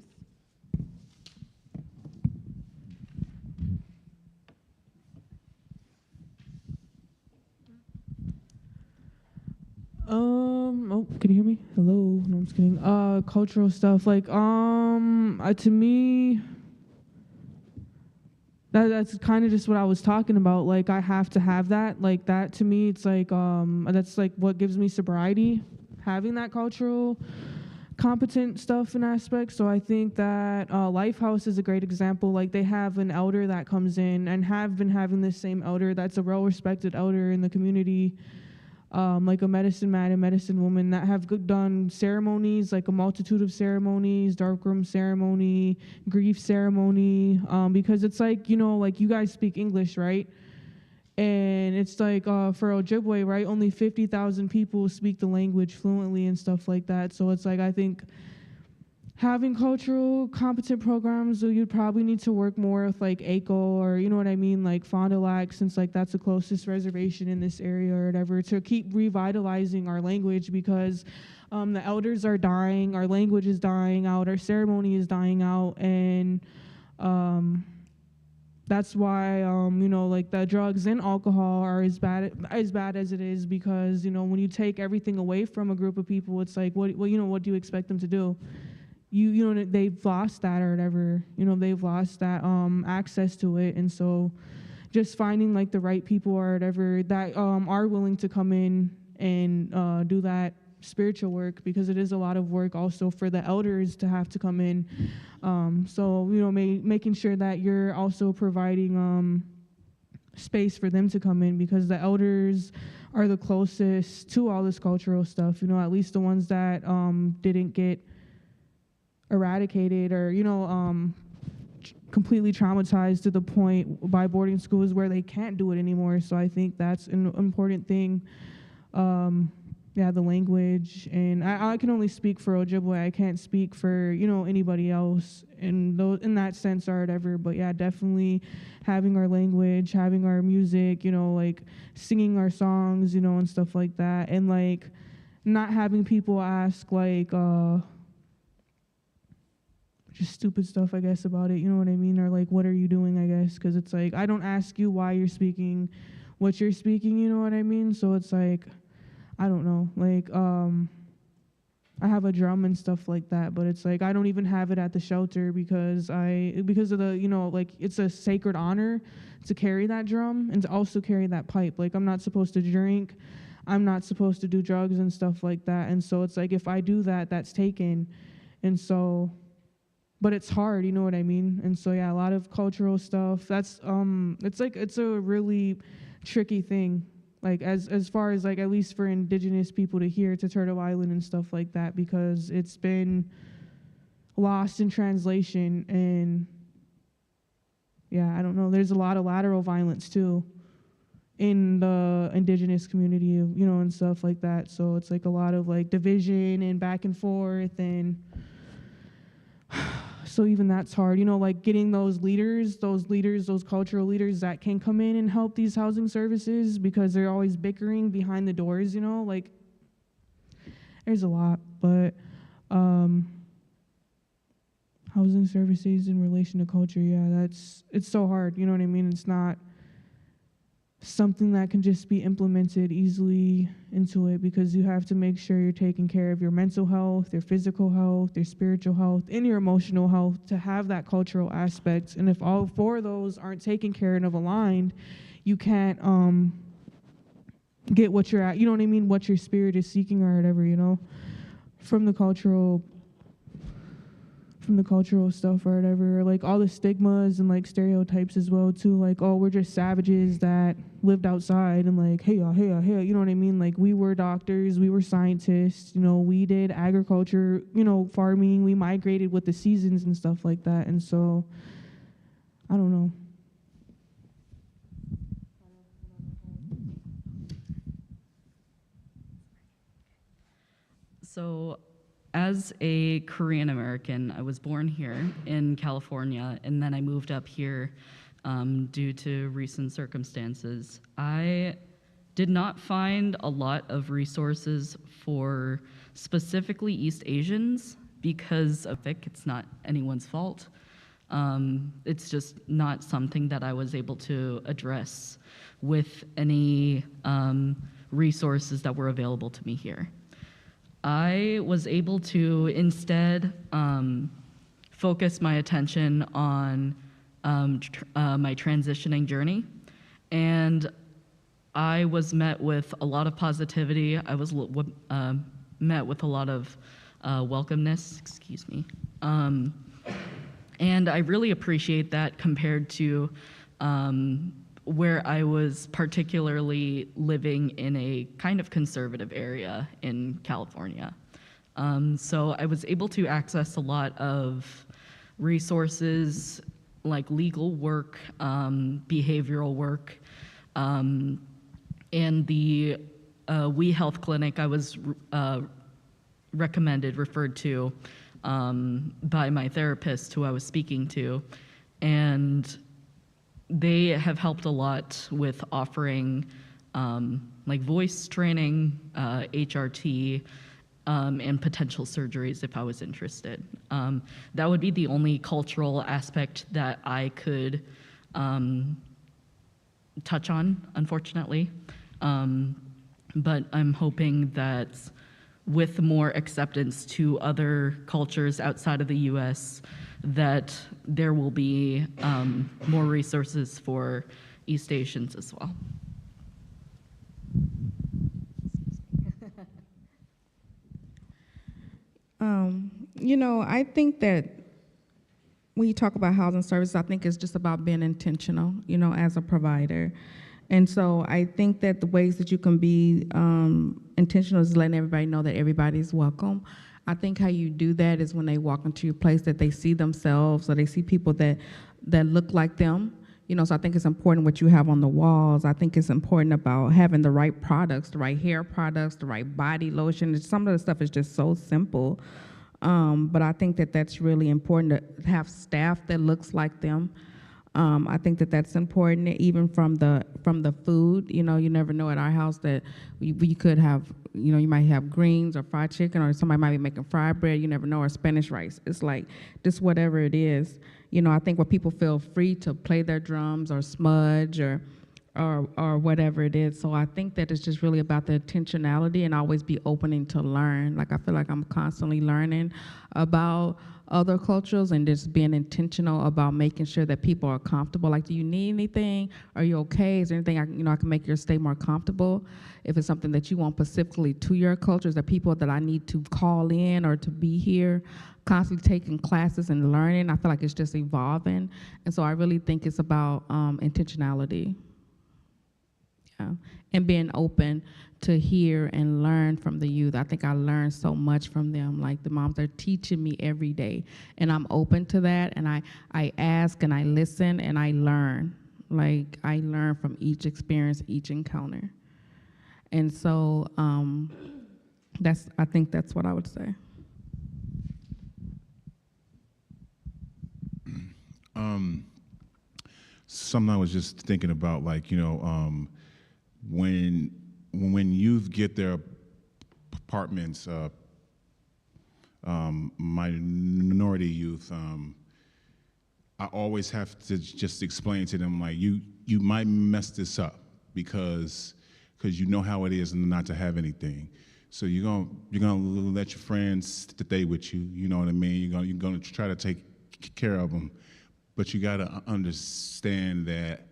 Can you hear me? Hello? No, I'm just kidding. Cultural stuff, like, to me, that's kind of just what I was talking about. Like, I have to have that. Like, that to me, it's like, that's like what gives me sobriety, having that cultural competent stuff and aspects. So I think that Lifehouse is a great example. Like, they have an elder that comes in and have been having this same elder that's a well-respected elder in the community, like a medicine man and medicine woman that have done ceremonies, like a multitude of ceremonies, darkroom ceremony, grief ceremony, because it's like, you know, like you guys speak English, right? And it's like for Ojibwe, right, only 50,000 people speak the language fluently and stuff like that. So it's like, I think having cultural competent programs, you'd probably need to work more with like ACO or, you know what I mean, like Fond du Lac, since like that's the closest reservation in this area or whatever, to keep revitalizing our language, because the elders are dying, our language is dying out, our ceremony is dying out, and that's why, you know, like the drugs and alcohol are as bad as it is, because, you know, when you take everything away from a group of people, it's like, what do you expect them to do? You know, they've lost that or whatever, you know, they've lost that access to it. And so just finding like the right people or whatever that are willing to come in and do that spiritual work, because it is a lot of work also for the elders to have to come in. So, you know, making sure that you're also providing space for them to come in, because the elders are the closest to all this cultural stuff, you know, at least the ones that didn't get eradicated or, you know, completely traumatized to the point by boarding schools where they can't do it anymore. So I think that's an important thing. Yeah, the language, and I can only speak for Ojibwe. I can't speak for, you know, anybody else in that sense or whatever. But yeah, definitely having our language, having our music, you know, like singing our songs, you know, and stuff like that, and like not having people ask like, just stupid stuff, I guess, about it, you know what I mean? Or like, what are you doing, I guess? Because it's like, I don't ask you why you're speaking what you're speaking, you know what I mean? So it's like, I don't know, like, I have a drum and stuff like that, but it's like, I don't even have it at the shelter because of the, you know, like, it's a sacred honor to carry that drum and to also carry that pipe. Like, I'm not supposed to drink, I'm not supposed to do drugs and stuff like that. And so it's like, if I do that, that's taken. And so, but it's hard, you know what I mean? And so, yeah, a lot of cultural stuff. That's, it's like, it's a really tricky thing. Like, as far as, like, at least for indigenous people to hear to Turtle Island and stuff like that, because it's been lost in translation. And, yeah, I don't know. There's a lot of lateral violence, too, in the indigenous community, you know, and stuff like that. So it's, like, a lot of, like, division and back and forth, and so even that's hard, you know, like getting those cultural leaders that can come in and help these housing services, because they're always bickering behind the doors, you know, like there's a lot. But housing services in relation to culture, yeah, it's so hard, you know what I mean? It's not something that can just be implemented easily into it, because you have to make sure you're taking care of your mental health, your physical health, your spiritual health, and your emotional health to have that cultural aspect. And if all four of those aren't taken care of aligned, you can't get what you're at, you know what I mean, what your spirit is seeking or whatever, you know, from the cultural stuff or whatever, like all the stigmas and like stereotypes as well too, like, oh, we're just savages that lived outside, and like, hey, you know what I mean? Like, we were doctors, we were scientists, you know, we did agriculture, you know, farming, we migrated with the seasons and stuff like that. And so, I don't know. So, as a Korean American, I was born here in California, and then I moved up here due to recent circumstances. I did not find a lot of resources for specifically East Asians because of it. It's not anyone's fault. It's just not something that I was able to address with any resources that were available to me here. I was able to instead focus my attention on my transitioning journey, and I was met with a lot of positivity. I was met with a lot of welcomeness, excuse me, and I really appreciate that compared to where I was particularly living in a kind of conservative area in California. So I was able to access a lot of resources like legal work, behavioral work, and the We Health Clinic I was referred to by my therapist who I was speaking to, and they have helped a lot with offering like voice training, HRT, and potential surgeries if I was interested. That would be the only cultural aspect that I could touch on, unfortunately. But I'm hoping that with more acceptance to other cultures outside of the US, that there will be more resources for East Asians as well. You know, I think that when you talk about housing services, I think it's just about being intentional, you know, as a provider. And so I think that the ways that you can be intentional is letting everybody know that everybody's welcome. I think how you do that is when they walk into your place that they see themselves or they see people that look like them. You know, so I think it's important what you have on the walls. I think it's important about having the right products, the right hair products, the right body lotion. Some of the stuff is just so simple. But I think that that's really important to have staff that looks like them. I think that that's important, even from the food. You know, you never know at our house that we could have, you know, you might have greens or fried chicken, or somebody might be making fried bread. You never know, or Spanish rice. It's like just whatever it is. You know, I think where people feel free to play their drums or smudge or whatever it is. So I think that it's just really about the intentionality and always be opening to learn. Like I feel like I'm constantly learning about other cultures and just being intentional about making sure that people are comfortable. Like, do you need anything? Are you okay? Is there anything I can make your stay more comfortable? If it's something that you want specifically to your culture, is there people that I need to call in or to be here? Constantly taking classes and learning. I feel like it's just evolving. And so I really think it's about intentionality. Yeah. And being open to hear and learn from the youth. I think I learned so much from them. Like the moms are teaching me every day, and I'm open to that. And I ask and I listen and I learn. Like I learn from each experience, each encounter. And so I think that's what I would say. Something I was just thinking about, like, you know, when youth get their apartments, minority youth, I always have to just explain to them, like, you might mess this up because you know how it is not to have anything. So you're gonna let your friends stay with you. You know what I mean? You're gonna try to take care of them, but you gotta understand that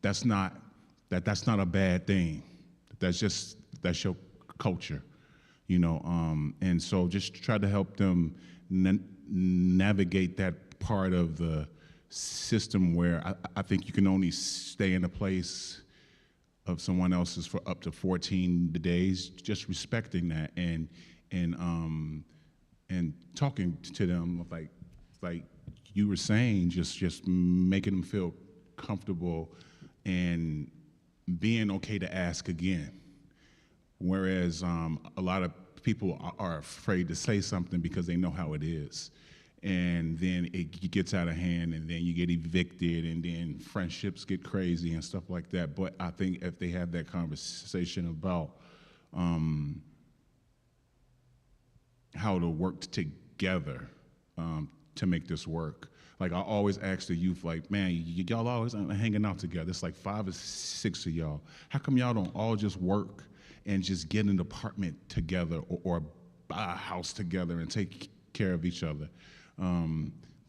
that's not a bad thing. That's your culture, you know. And so just try to help them navigate that part of the system where I think you can only stay in a place of someone else's for up to 14 days. Just respecting that and talking to them like you were saying, just making them feel comfortable and being okay to ask again. Whereas a lot of people are afraid to say something because they know how it is. And then it gets out of hand, and then you get evicted, and then friendships get crazy and stuff like that. But I think if they have that conversation about how to work together to make this work. Like I always ask the youth, like, man, y'all always hanging out together. It's like 5 or 6 of y'all. How come y'all don't all just work and just get an apartment together or buy a house together and take care of each other?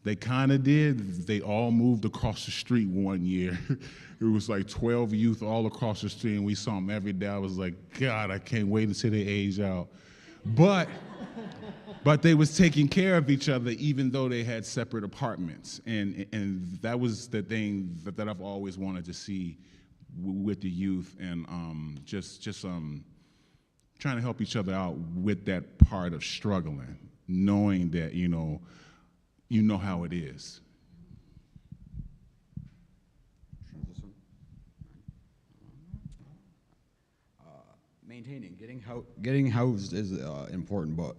They kind of did. They all moved across the street one year. It was like 12 youth all across the street, and we saw them every day. I was like, God, I can't wait until they age out. But they was taking care of each other even though they had separate apartments. And that was the thing that I've always wanted to see with the youth, and just trying to help each other out with that part of struggling, knowing that, you know how it is. Maintaining, getting housed is important, but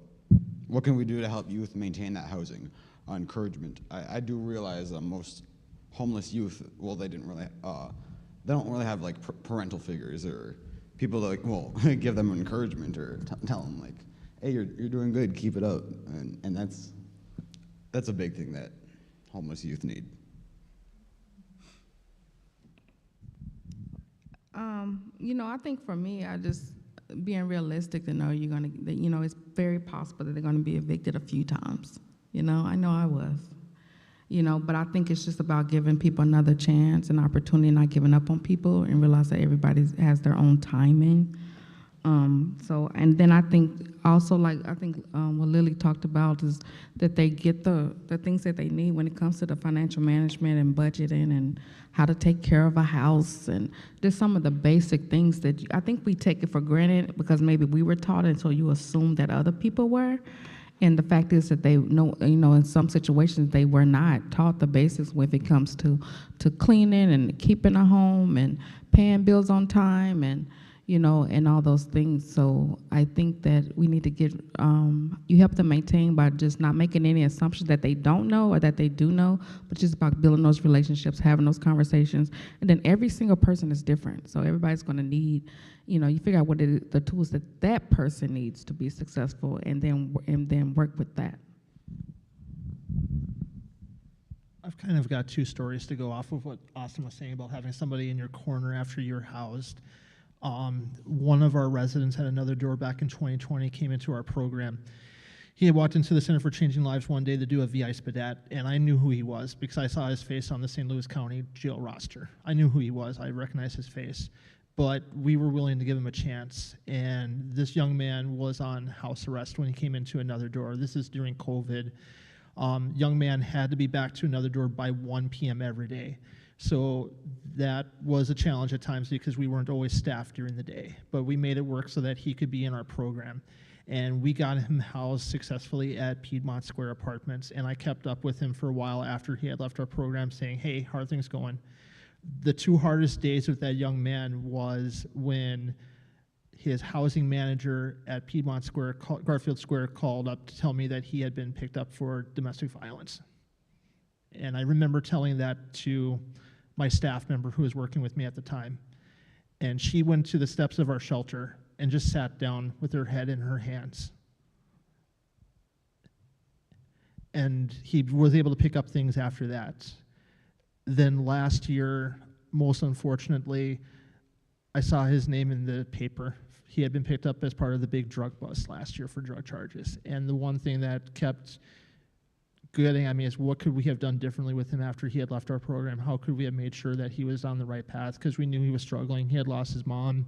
what can we do to help youth maintain that housing? Encouragement. I do realize most homeless youth, well, they don't really have like parental figures or people that give them encouragement or tell them like, hey, you're doing good, keep it up, and that's a big thing that homeless youth need. I think for me, I just being realistic to know it's very possible that they're going to be evicted a few times. I know I was. But I think it's just about giving people another chance, an opportunity, not giving up on people, and realize that everybody has their own timing. And then I think also, what Lily talked about is that they get the things that they need when it comes to the financial management and budgeting and how to take care of a house, and just some of the basic things that I think we take it for granted because maybe we were taught, and so you assume that other people were. And the fact is that they know, in some situations they were not taught the basics when it comes to cleaning and keeping a home and paying bills on time and and all those things. So I think that we need to get, you help them maintain by just not making any assumptions that they don't know or that they do know, but just about building those relationships, having those conversations. And then every single person is different. So everybody's going to need, you figure out what the tools that that person needs to be successful, and then work with that. I've kind of got two stories to go off of what Austin was saying about having somebody in your corner after you're housed. One of our residents had another door back in 2020, came into our program. He had walked into the Center for Changing Lives one day to do a VI SPDAT, and I knew who he was because I saw his face on the St. Louis County jail roster. I knew who he was. I recognized his face. But we were willing to give him a chance, and this young man was on house arrest when he came into another door. This is during COVID. Young man had to be back to another door by 1 p.m. every day. So that was a challenge at times because we weren't always staffed during the day, but we made it work so that he could be in our program. And we got him housed successfully at Piedmont Square Apartments, and I kept up with him for a while after he had left our program saying, hey, how are things going? The two hardest days with that young man was when his housing manager at Piedmont Square, Garfield Square, called up to tell me that he had been picked up for domestic violence. And I remember telling that to my staff member who was working with me at the time. And she went to the steps of our shelter and just sat down with her head in her hands. And he was able to pick up things after that. Then last year, most unfortunately, I saw his name in the paper. He had been picked up as part of the big drug bust last year for drug charges. And the one thing that kept getting at me is what could we have done differently with him after he had left our program? How could we have made sure that he was on the right path? Because we knew he was struggling. He had lost his mom.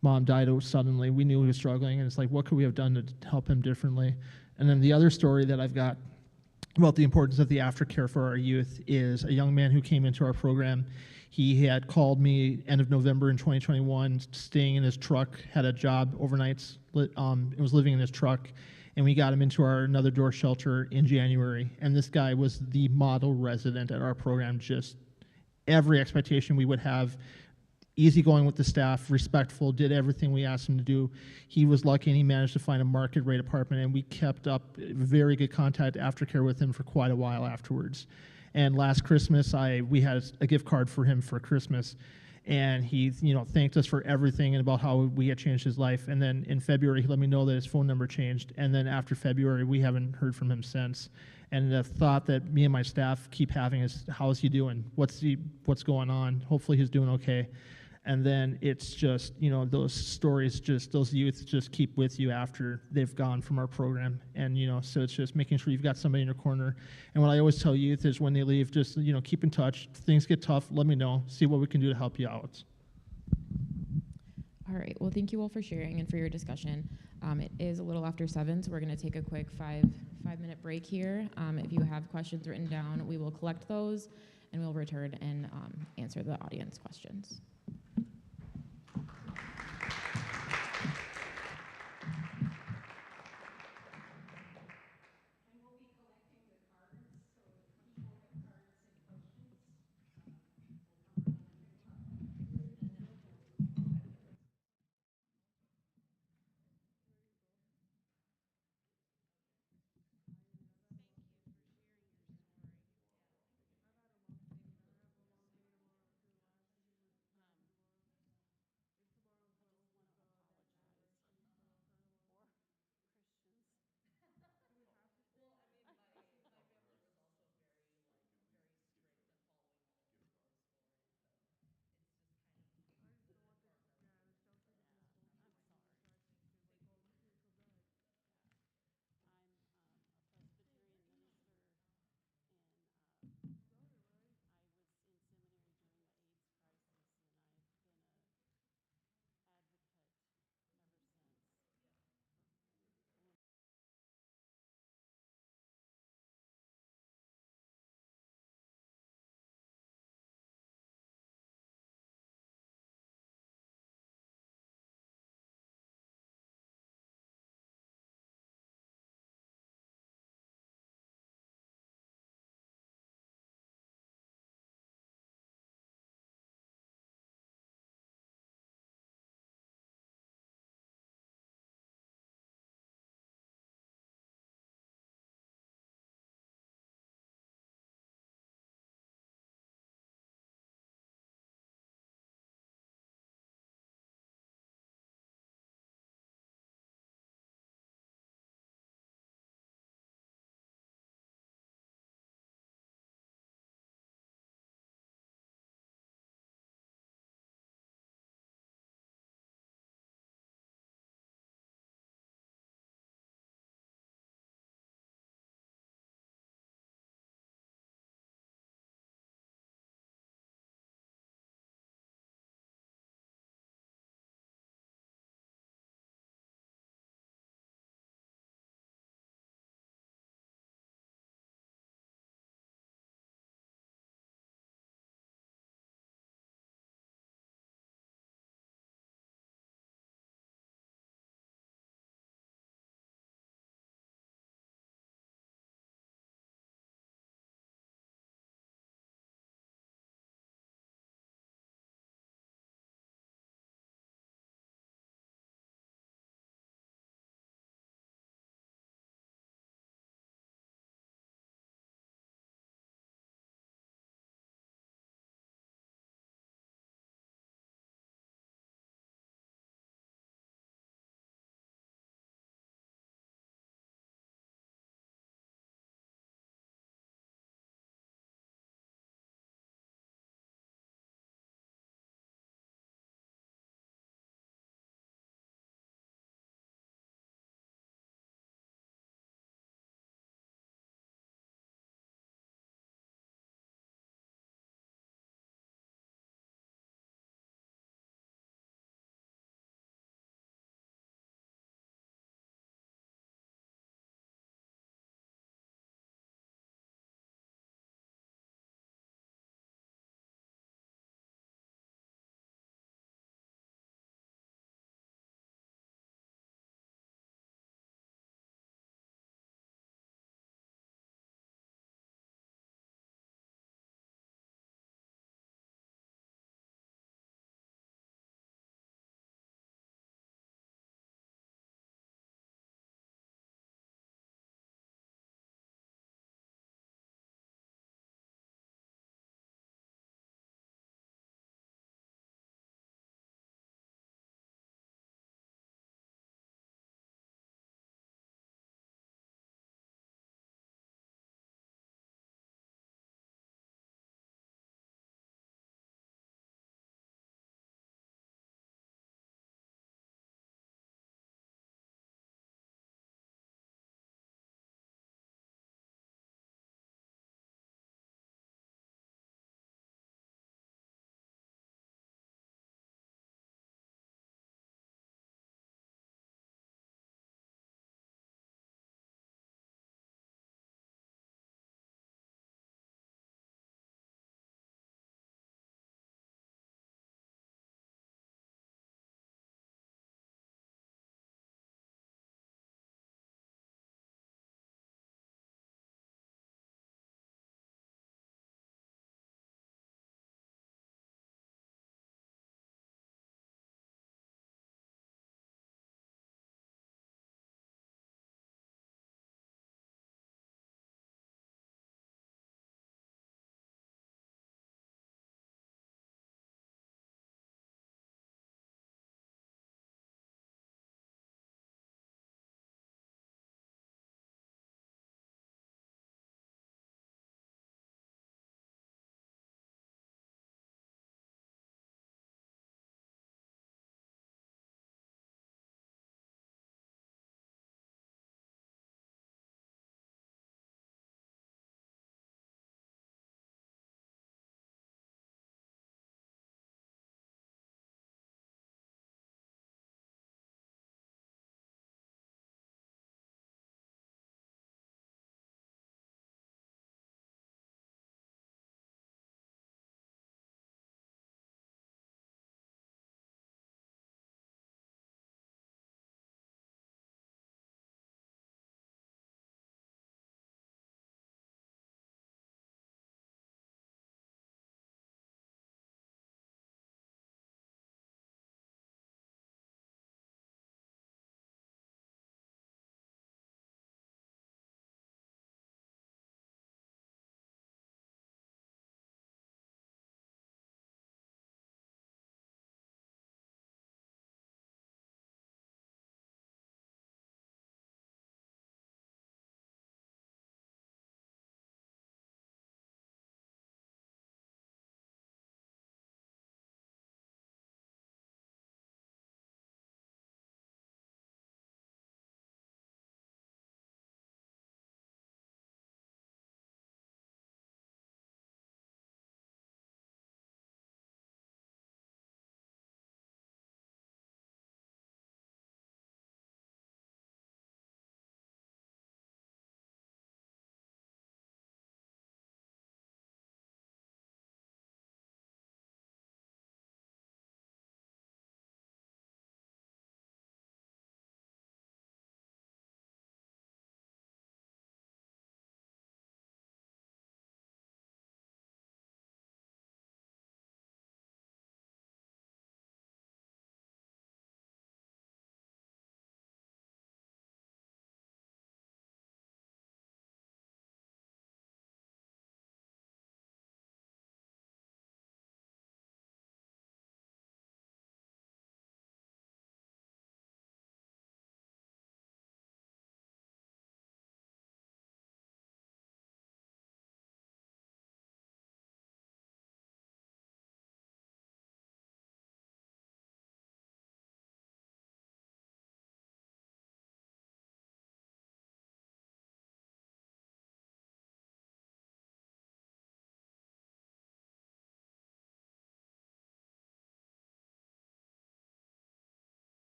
Mom died suddenly. We knew he was struggling. And it's like, what could we have done to help him differently? And then the other story that I've got about the importance of the aftercare for our youth is a young man who came into our program. He had called me end of November in 2021, staying in his truck, had a job overnights, was living in his truck, and we got him into our Another Door shelter in January. And this guy was the model resident at our program, just every expectation we would have, easygoing with the staff, respectful, did everything we asked him to do. He was lucky and he managed to find a market rate apartment, and we kept up very good contact aftercare with him for quite a while afterwards. And last Christmas, we had a gift card for him for Christmas, and he thanked us for everything and about how we had changed his life. And then in February, he let me know that his phone number changed, and then after February, we haven't heard from him since. And the thought that me and my staff keep having is, how's he doing? What's going on? Hopefully he's doing okay. And then it's just, those stories, those youth just keep with you after they've gone from our program. And, so it's just making sure you've got somebody in your corner. And what I always tell youth is when they leave, just, keep in touch. If things get tough, let me know. See what we can do to help you out. All right. Well, thank you all for sharing and for your discussion. It is a little after 7, so we're going to take a quick five-minute break here. If you have questions written down, we will collect those, and we'll return and answer the audience questions.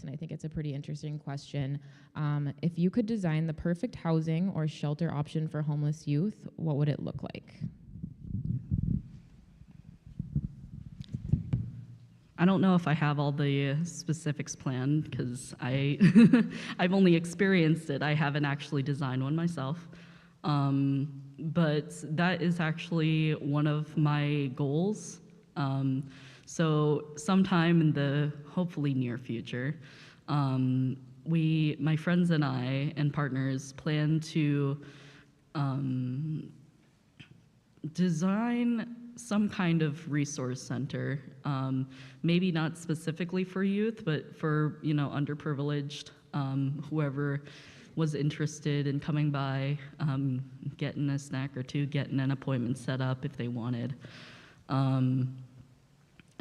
and I think it's a pretty interesting question. If you could design the perfect housing or shelter option for homeless youth, what would it look like? I don't know if I have all the specifics planned because I've only experienced it. I haven't actually designed one myself. But that is actually one of my goals. So sometime in the hopefully near future, my friends and I and partners plan to design some kind of resource center, maybe not specifically for youth, but for underprivileged, whoever was interested in coming by, getting a snack or two, getting an appointment set up if they wanted,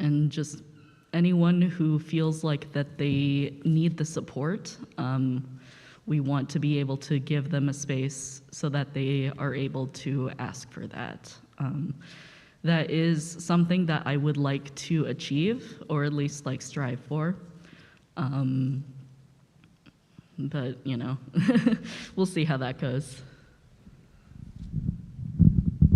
and just anyone who feels like that they need the support. We want to be able to give them a space so that they are able to ask for that. That is something that I would like to achieve, or at least strive for. But we'll see how that goes.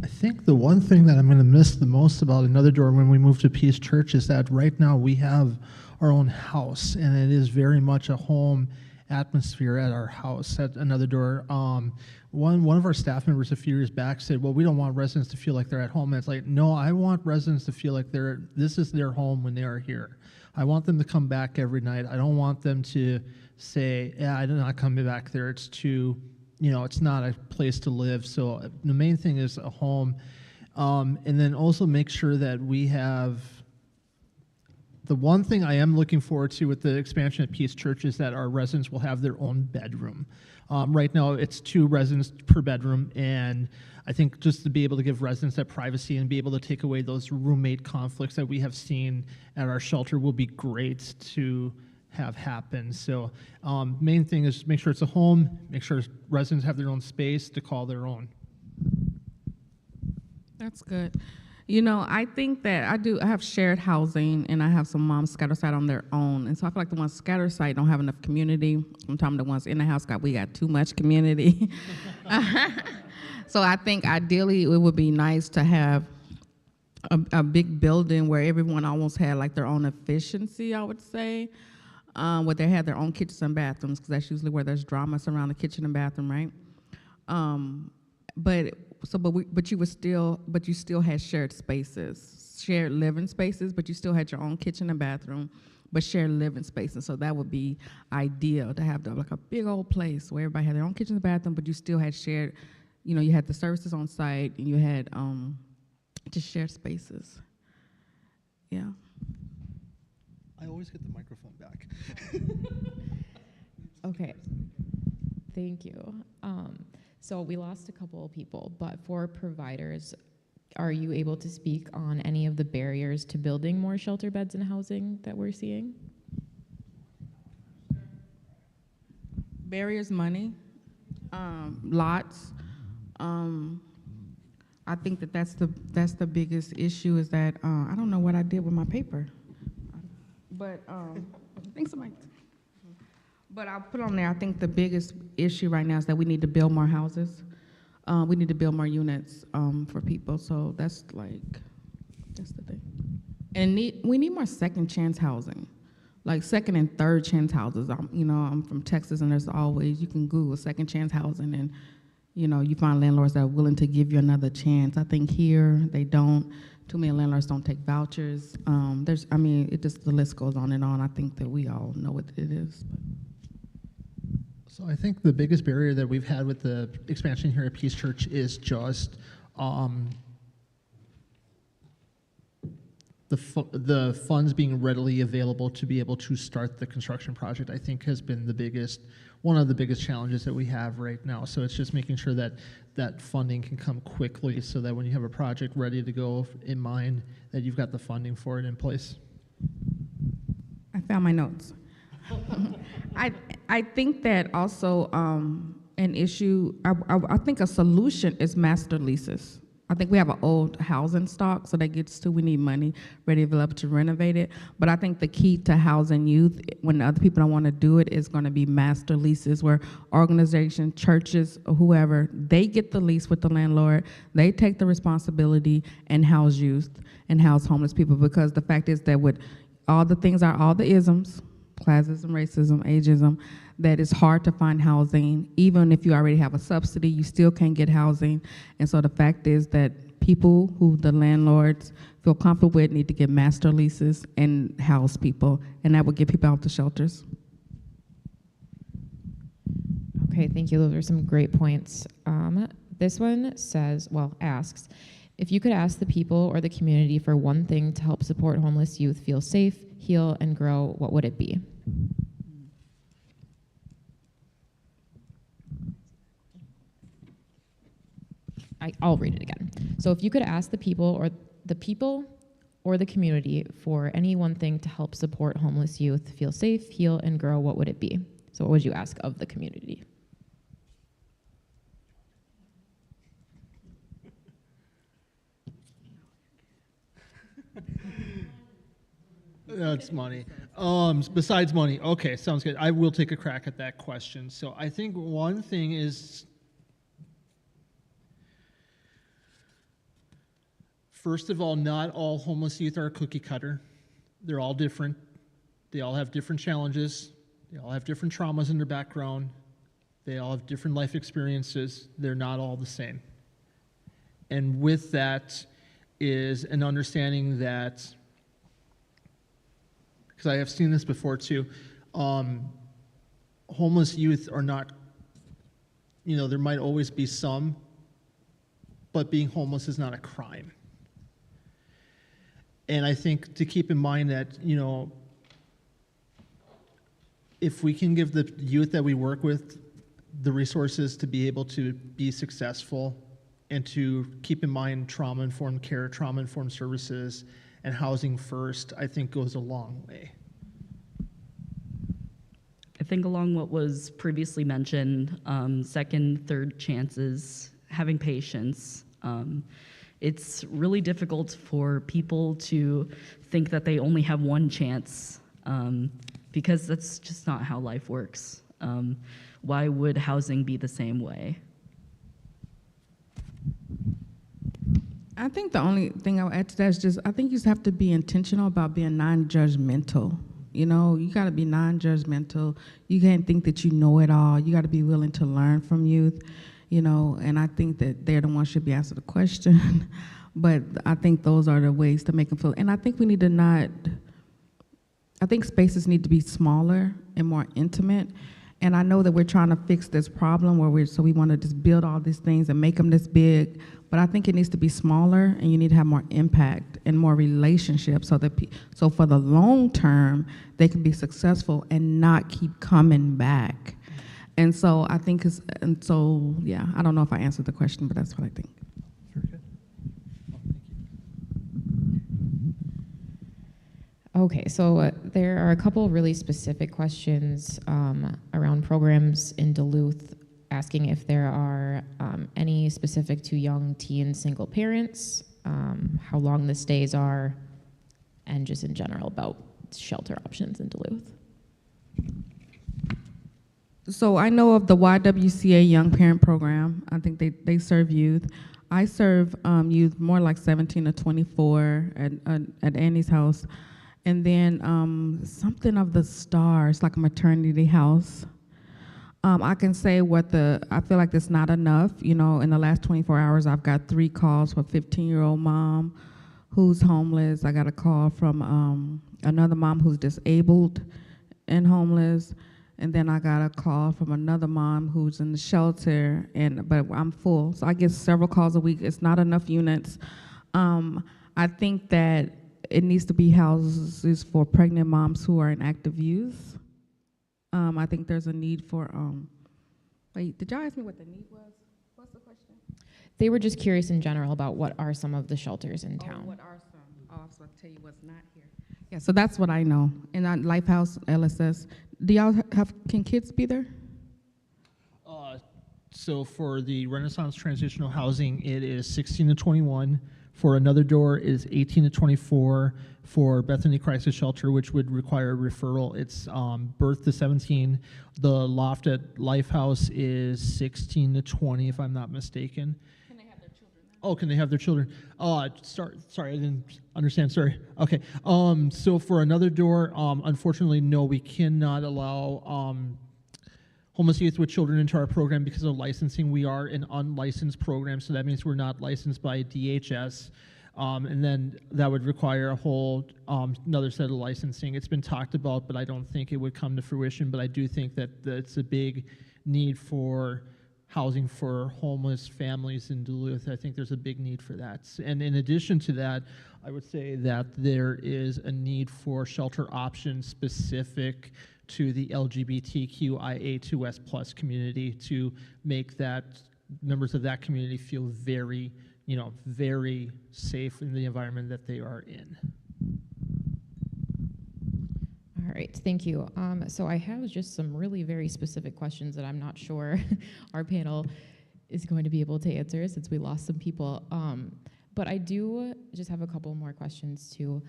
I think the one thing that I'm going to miss the most about Another Door when we move to Peace Church is that right now we have our own house, and it is very much a home atmosphere at our house at Another Door. One of our staff members a few years back said, well, we don't want residents to feel like they're at home. And it's like, no, I want residents to feel like this is their home when they are here. I want them to come back every night. I don't want them to say, yeah, I'm not coming back there. It's too, it's not a place to live. So the main thing is a home. And then also make sure that we have, the one thing I am looking forward to with the expansion at Peace Church is that our residents will have their own bedroom. Right now, it's 2 residents per bedroom, and I think just to be able to give residents that privacy and be able to take away those roommate conflicts that we have seen at our shelter will be great to have happen. So main thing is make sure it's a home, make sure residents have their own space to call their own. That's good. I think that I have shared housing, and I have some moms scattered site on their own. And so I feel like the ones scattered site don't have enough community. Sometimes the ones in the house we got too much community. So I think ideally it would be nice to have a big building where everyone almost had their own efficiency, I would say, where they had their own kitchens and bathrooms, because that's usually where there's drama around the kitchen and bathroom, right? But you still had shared spaces, shared living spaces, but you still had your own kitchen and bathroom, but shared living spaces. So that would be ideal to have a big old place where everybody had their own kitchen and bathroom, but you still had shared, you had the services on site, and you had just shared spaces. Yeah. I always get the microphone back. Okay, thank you. So we lost a couple of people, but for providers, are you able to speak on any of the barriers to building more shelter beds and housing that we're seeing? Barriers, money, lots. I think that's the biggest issue is that I don't know what I did with my paper, but I think somebody. But I'll put on there, I think the biggest issue right now is that we need to build more houses. We need to build more units for people, so that's the thing. And we need more second chance housing, like second and third chance houses. I'm from Texas, and there's always, you can Google second chance housing, and you find landlords that are willing to give you another chance. I think here, they don't. Too many landlords don't take vouchers. The list goes on and on. I think that we all know what it is. So I think the biggest barrier that we've had with the expansion here at Peace Church is just the funds being readily available to be able to start the construction project, I think has been one of the biggest challenges that we have right now. So it's just making sure that that funding can come quickly so that when you have a project ready to go in mind, that you've got the funding for it in place. I found my notes. I think that also an issue, I think a solution is master leases. I think we have an old housing stock, so that gets to, we need money ready developed to renovate it. But I think the key to housing youth, when other people don't want to do it, is going to be master leases where organizations, churches, or whoever, they get the lease with the landlord, they take the responsibility and house youth and house homeless people. Because the fact is that with all the things are all the isms, classism, racism, ageism, that it's hard to find housing. Even if you already have a subsidy, you still can't get housing. And so the fact is that people who the landlords feel comfortable with need to get master leases and house people, and that would get people out the shelters. Okay, thank you. Those are some great points. This one says, well, asks, if you could ask the people or the community for one thing to help support homeless youth feel safe, heal, and grow, what would it be? I'll read it again. So if you could ask the people or the community for any one thing to help support homeless youth feel safe, heal, and grow, what would it be? So what would you ask of the community? That's money. Besides money, okay, sounds good. I will take a crack at that question. So I think one thing is, first of all, not all homeless youth are cookie cutter. They're all different. They all have different challenges. They all have different traumas in their background. They all have different life experiences. They're not all the same. And with that is an understanding that, because I have seen this before too, homeless youth are not, there might always be some, but being homeless is not a crime. And I think to keep in mind that, if we can give the youth that we work with the resources to be able to be successful and to keep in mind trauma-informed care, trauma-informed services, and housing first, I think goes a long way. I think along what was previously mentioned, second, third chances, having patience. It's really difficult for people to think that they only have one chance, because that's just not how life works. Why would housing be the same way? I think the only thing I would add to that is just, I think you just have to be intentional about being non-judgmental. You got to be non-judgmental. You can't think that you know it all. You got to be willing to learn from youth, and I think that they're the ones who should be asked the question. But I think those are the ways to make them feel. And I think we need to I think spaces need to be smaller and more intimate. And I know that we're trying to fix this problem so we want to just build all these things and make them this big, but I think it needs to be smaller, and you need to have more impact and more relationships so for the long term, they can be successful and not keep coming back. And so I think yeah, I don't know if I answered the question, but that's what I think. Very good. Well, thank you. Okay, so there are a couple really specific questions around programs in Duluth, asking if there are any specific to young teen single parents, how long the stays are, and just in general about shelter options in Duluth. So I know of the YWCA Young Parent Program. I think they serve youth. I serve youth more like 17 to 24 at Annie's house. And then something of the stars, like a maternity house. I can say I feel like that's not enough. In the last 24 hours, I've got 3 calls from a 15-year-old mom who's homeless. I got a call from another mom who's disabled and homeless. And then I got a call from another mom who's in the shelter, but I'm full. So I get several calls a week. It's not enough units. I think that it needs to be houses for pregnant moms who are in active youth. I think there's a need for, wait, did y'all ask me what the need was? What's the question? They were just curious in general about what are some of the shelters in town. What are some? I'll tell you what's not here. Yeah, so that's what I know. And on Lifehouse, LSS, can kids be there? So for the Renaissance Transitional Housing, it is 16 to 21. For Another Door, it is 18 to 24. For Bethany Crisis Shelter, which would require referral, it's birth to 17. The loft at Lifehouse is 16 to 20, if I'm not mistaken. Can they have their children? Oh, can they have their children? Sorry, I didn't understand. Sorry. Okay. So for Another Door, unfortunately, no, we cannot allow homeless youth with children into our program because of licensing. We are an unlicensed program, so that means we're not licensed by DHS. And then that would require a whole another set of licensing. It's been talked about, but I don't think it would come to fruition. But I do think that it's a big need for housing for homeless families in Duluth. I think there's a big need for that. And in addition to that, I would say that there is a need for shelter options specific to the LGBTQIA2S plus community to make that members of that community feel very, very safe in the environment that they are in. All right, thank you. So I have just some really very specific questions that I'm not sure our panel is going to be able to answer since we lost some people. But I do just have a couple more questions too.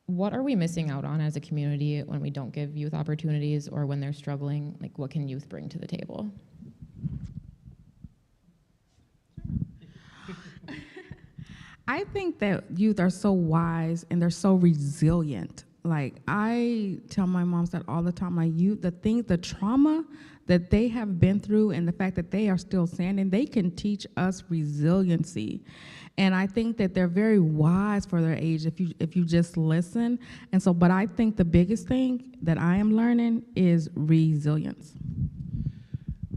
What are we missing out on as a community when we don't give youth opportunities or when they're struggling? Like, what can youth bring to the table? I think that youth are so wise and they're so resilient. Like, I tell my moms that all the time. Like, the trauma that they have been through and the fact that they are still standing, they can teach us resiliency. And I think that they're very wise for their age if you just listen. And so, but I think the biggest thing that I am learning is resilience.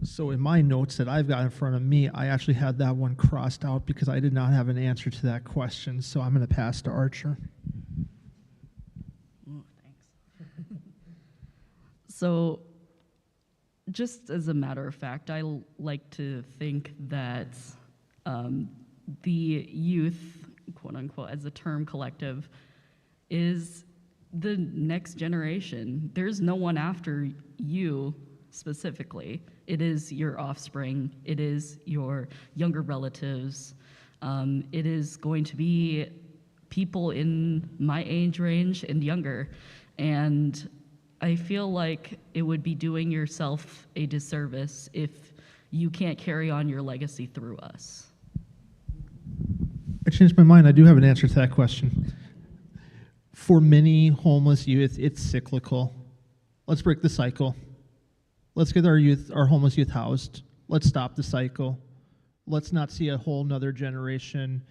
So in my notes that I've got in front of me, I actually had that one crossed out because I did not have an answer to that question. So I'm going to pass to Archer. Oh, thanks. So, just as a matter of fact, I like to think that the youth, quote unquote, as a term collective, is the next generation. There's no one after you specifically. It is your offspring. It is your younger relatives. It is going to be people in my age range and younger. And I feel like it would be doing yourself a disservice if you can't carry on your legacy through us. I changed my mind. I do have an answer to that question. For many homeless youth, it's cyclical. Let's break the cycle. Let's get our homeless youth housed. Let's stop the cycle. Let's not see a whole nother generation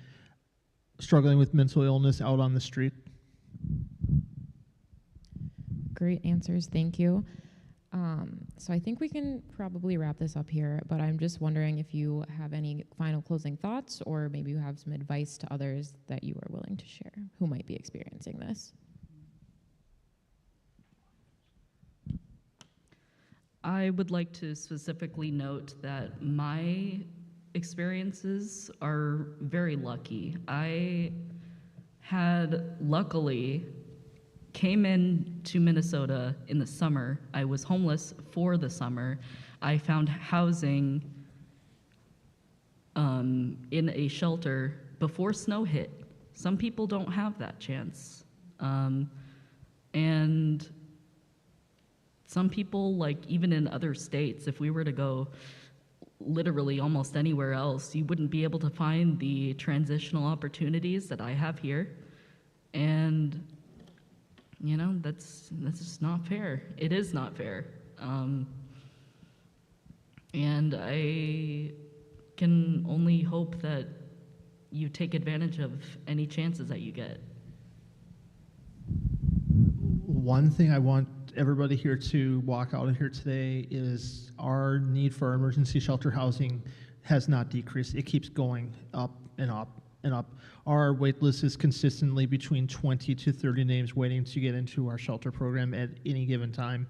struggling with mental illness out on the street. Great answers, thank you. So I think we can probably wrap this up here, but I'm just wondering if you have any final closing thoughts or maybe you have some advice to others that you are willing to share who might be experiencing this. I would like to specifically note that my experiences are very lucky. I had luckily came in to Minnesota in the summer. I was homeless for the summer. I found housing in a shelter before snow hit. Some people don't have that chance. And some people, like even in other states, if we were to go literally almost anywhere else, you wouldn't be able to find the transitional opportunities that I have here. And you know, that's just not fair. It is not fair. And I can only hope that you take advantage of any chances that you get. One thing I want everybody here to walk out of here today is our need for emergency shelter housing has not decreased. It keeps going up and up and up. Our wait list is consistently between 20 to 30 names waiting to get into our shelter program at any given time.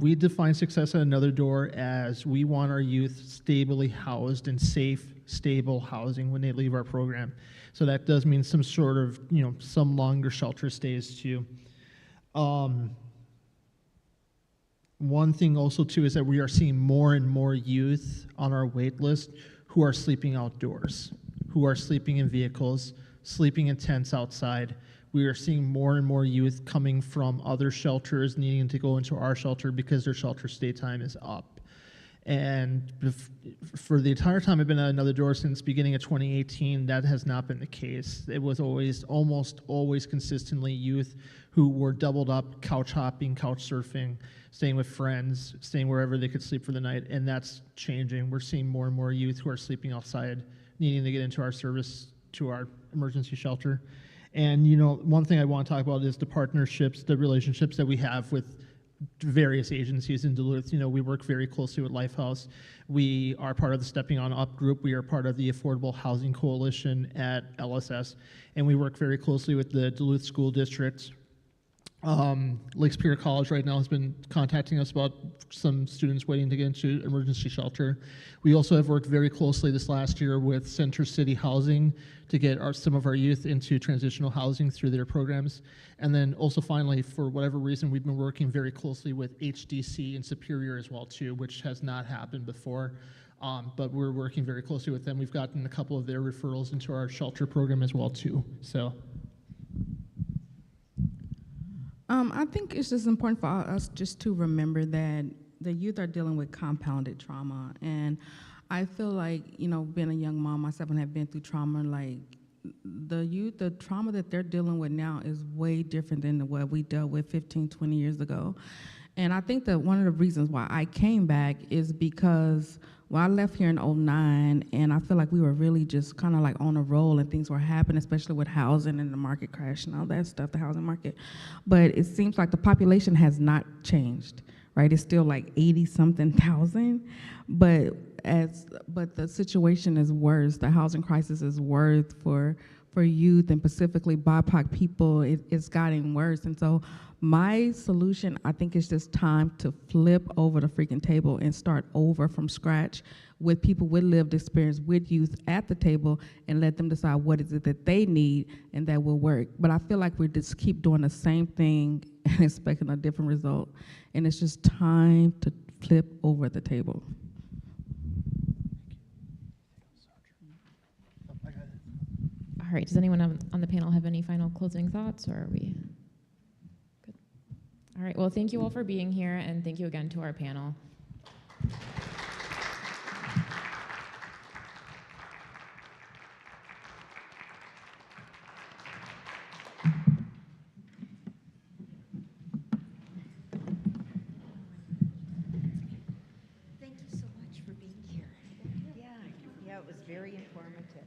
We define success at Another Door as we want our youth stably housed in safe, stable housing when they leave our program. So that does mean some sort of, some longer shelter stays too. one thing also too is that we are seeing more and more youth on our wait list who are sleeping outdoors, who are sleeping in vehicles, sleeping in tents outside. We are seeing more and more youth coming from other shelters needing to go into our shelter because their shelter stay time is up. And for the entire time I've been at Another Door since beginning of 2018, that has not been the case. It was almost always consistently youth who were doubled up, couch hopping, couch surfing, staying with friends, staying wherever they could sleep for the night, and that's changing. We're seeing more and more youth who are sleeping outside, needing to get into our service, to our emergency shelter. And one thing I want to talk about is the partnerships, the relationships that we have with various agencies in Duluth. We work very closely with Lifehouse. We are part of the Stepping On Up group. We are part of the Affordable Housing Coalition at LSS, and we work very closely with the Duluth School District. Lake Superior College right now has been contacting us about some students waiting to get into emergency shelter. We also have worked very closely this last year with Center City Housing to get some of our youth into transitional housing through their programs. And then also finally, for whatever reason, we've been working very closely with HDC in Superior as well too, which has not happened before. But we're working very closely with them. We've gotten a couple of their referrals into our shelter program as well too. So. I think it's just important for us just to remember that the youth are dealing with compounded trauma. And I feel like, being a young mom myself and have been through trauma, like the youth, the trauma that they're dealing with now is way different than what we dealt with 15, 20 years ago. And I think that one of the reasons why I came back is because I left here in 2009, and I feel like we were really just kind of like on a roll and things were happening, especially with housing and the market crash and all that stuff, the housing market. But it seems like the population has not changed, right? It's still like 80-something thousand, but the situation is worse. The housing crisis is worse for youth and specifically BIPOC people. It's gotten worse. And so my solution, I think, is just time to flip over the freaking table and start over from scratch with people with lived experience, with youth at the table, and let them decide what is it that they need and that will work. But I feel like we just keep doing the same thing and expecting a different result. And it's just time to flip over the table. All right, does anyone on the panel have any final closing thoughts, or are we good? All right, well, thank you all for being here, and thank you again to our panel. Thank you so much for being here. Yeah, it was very informative.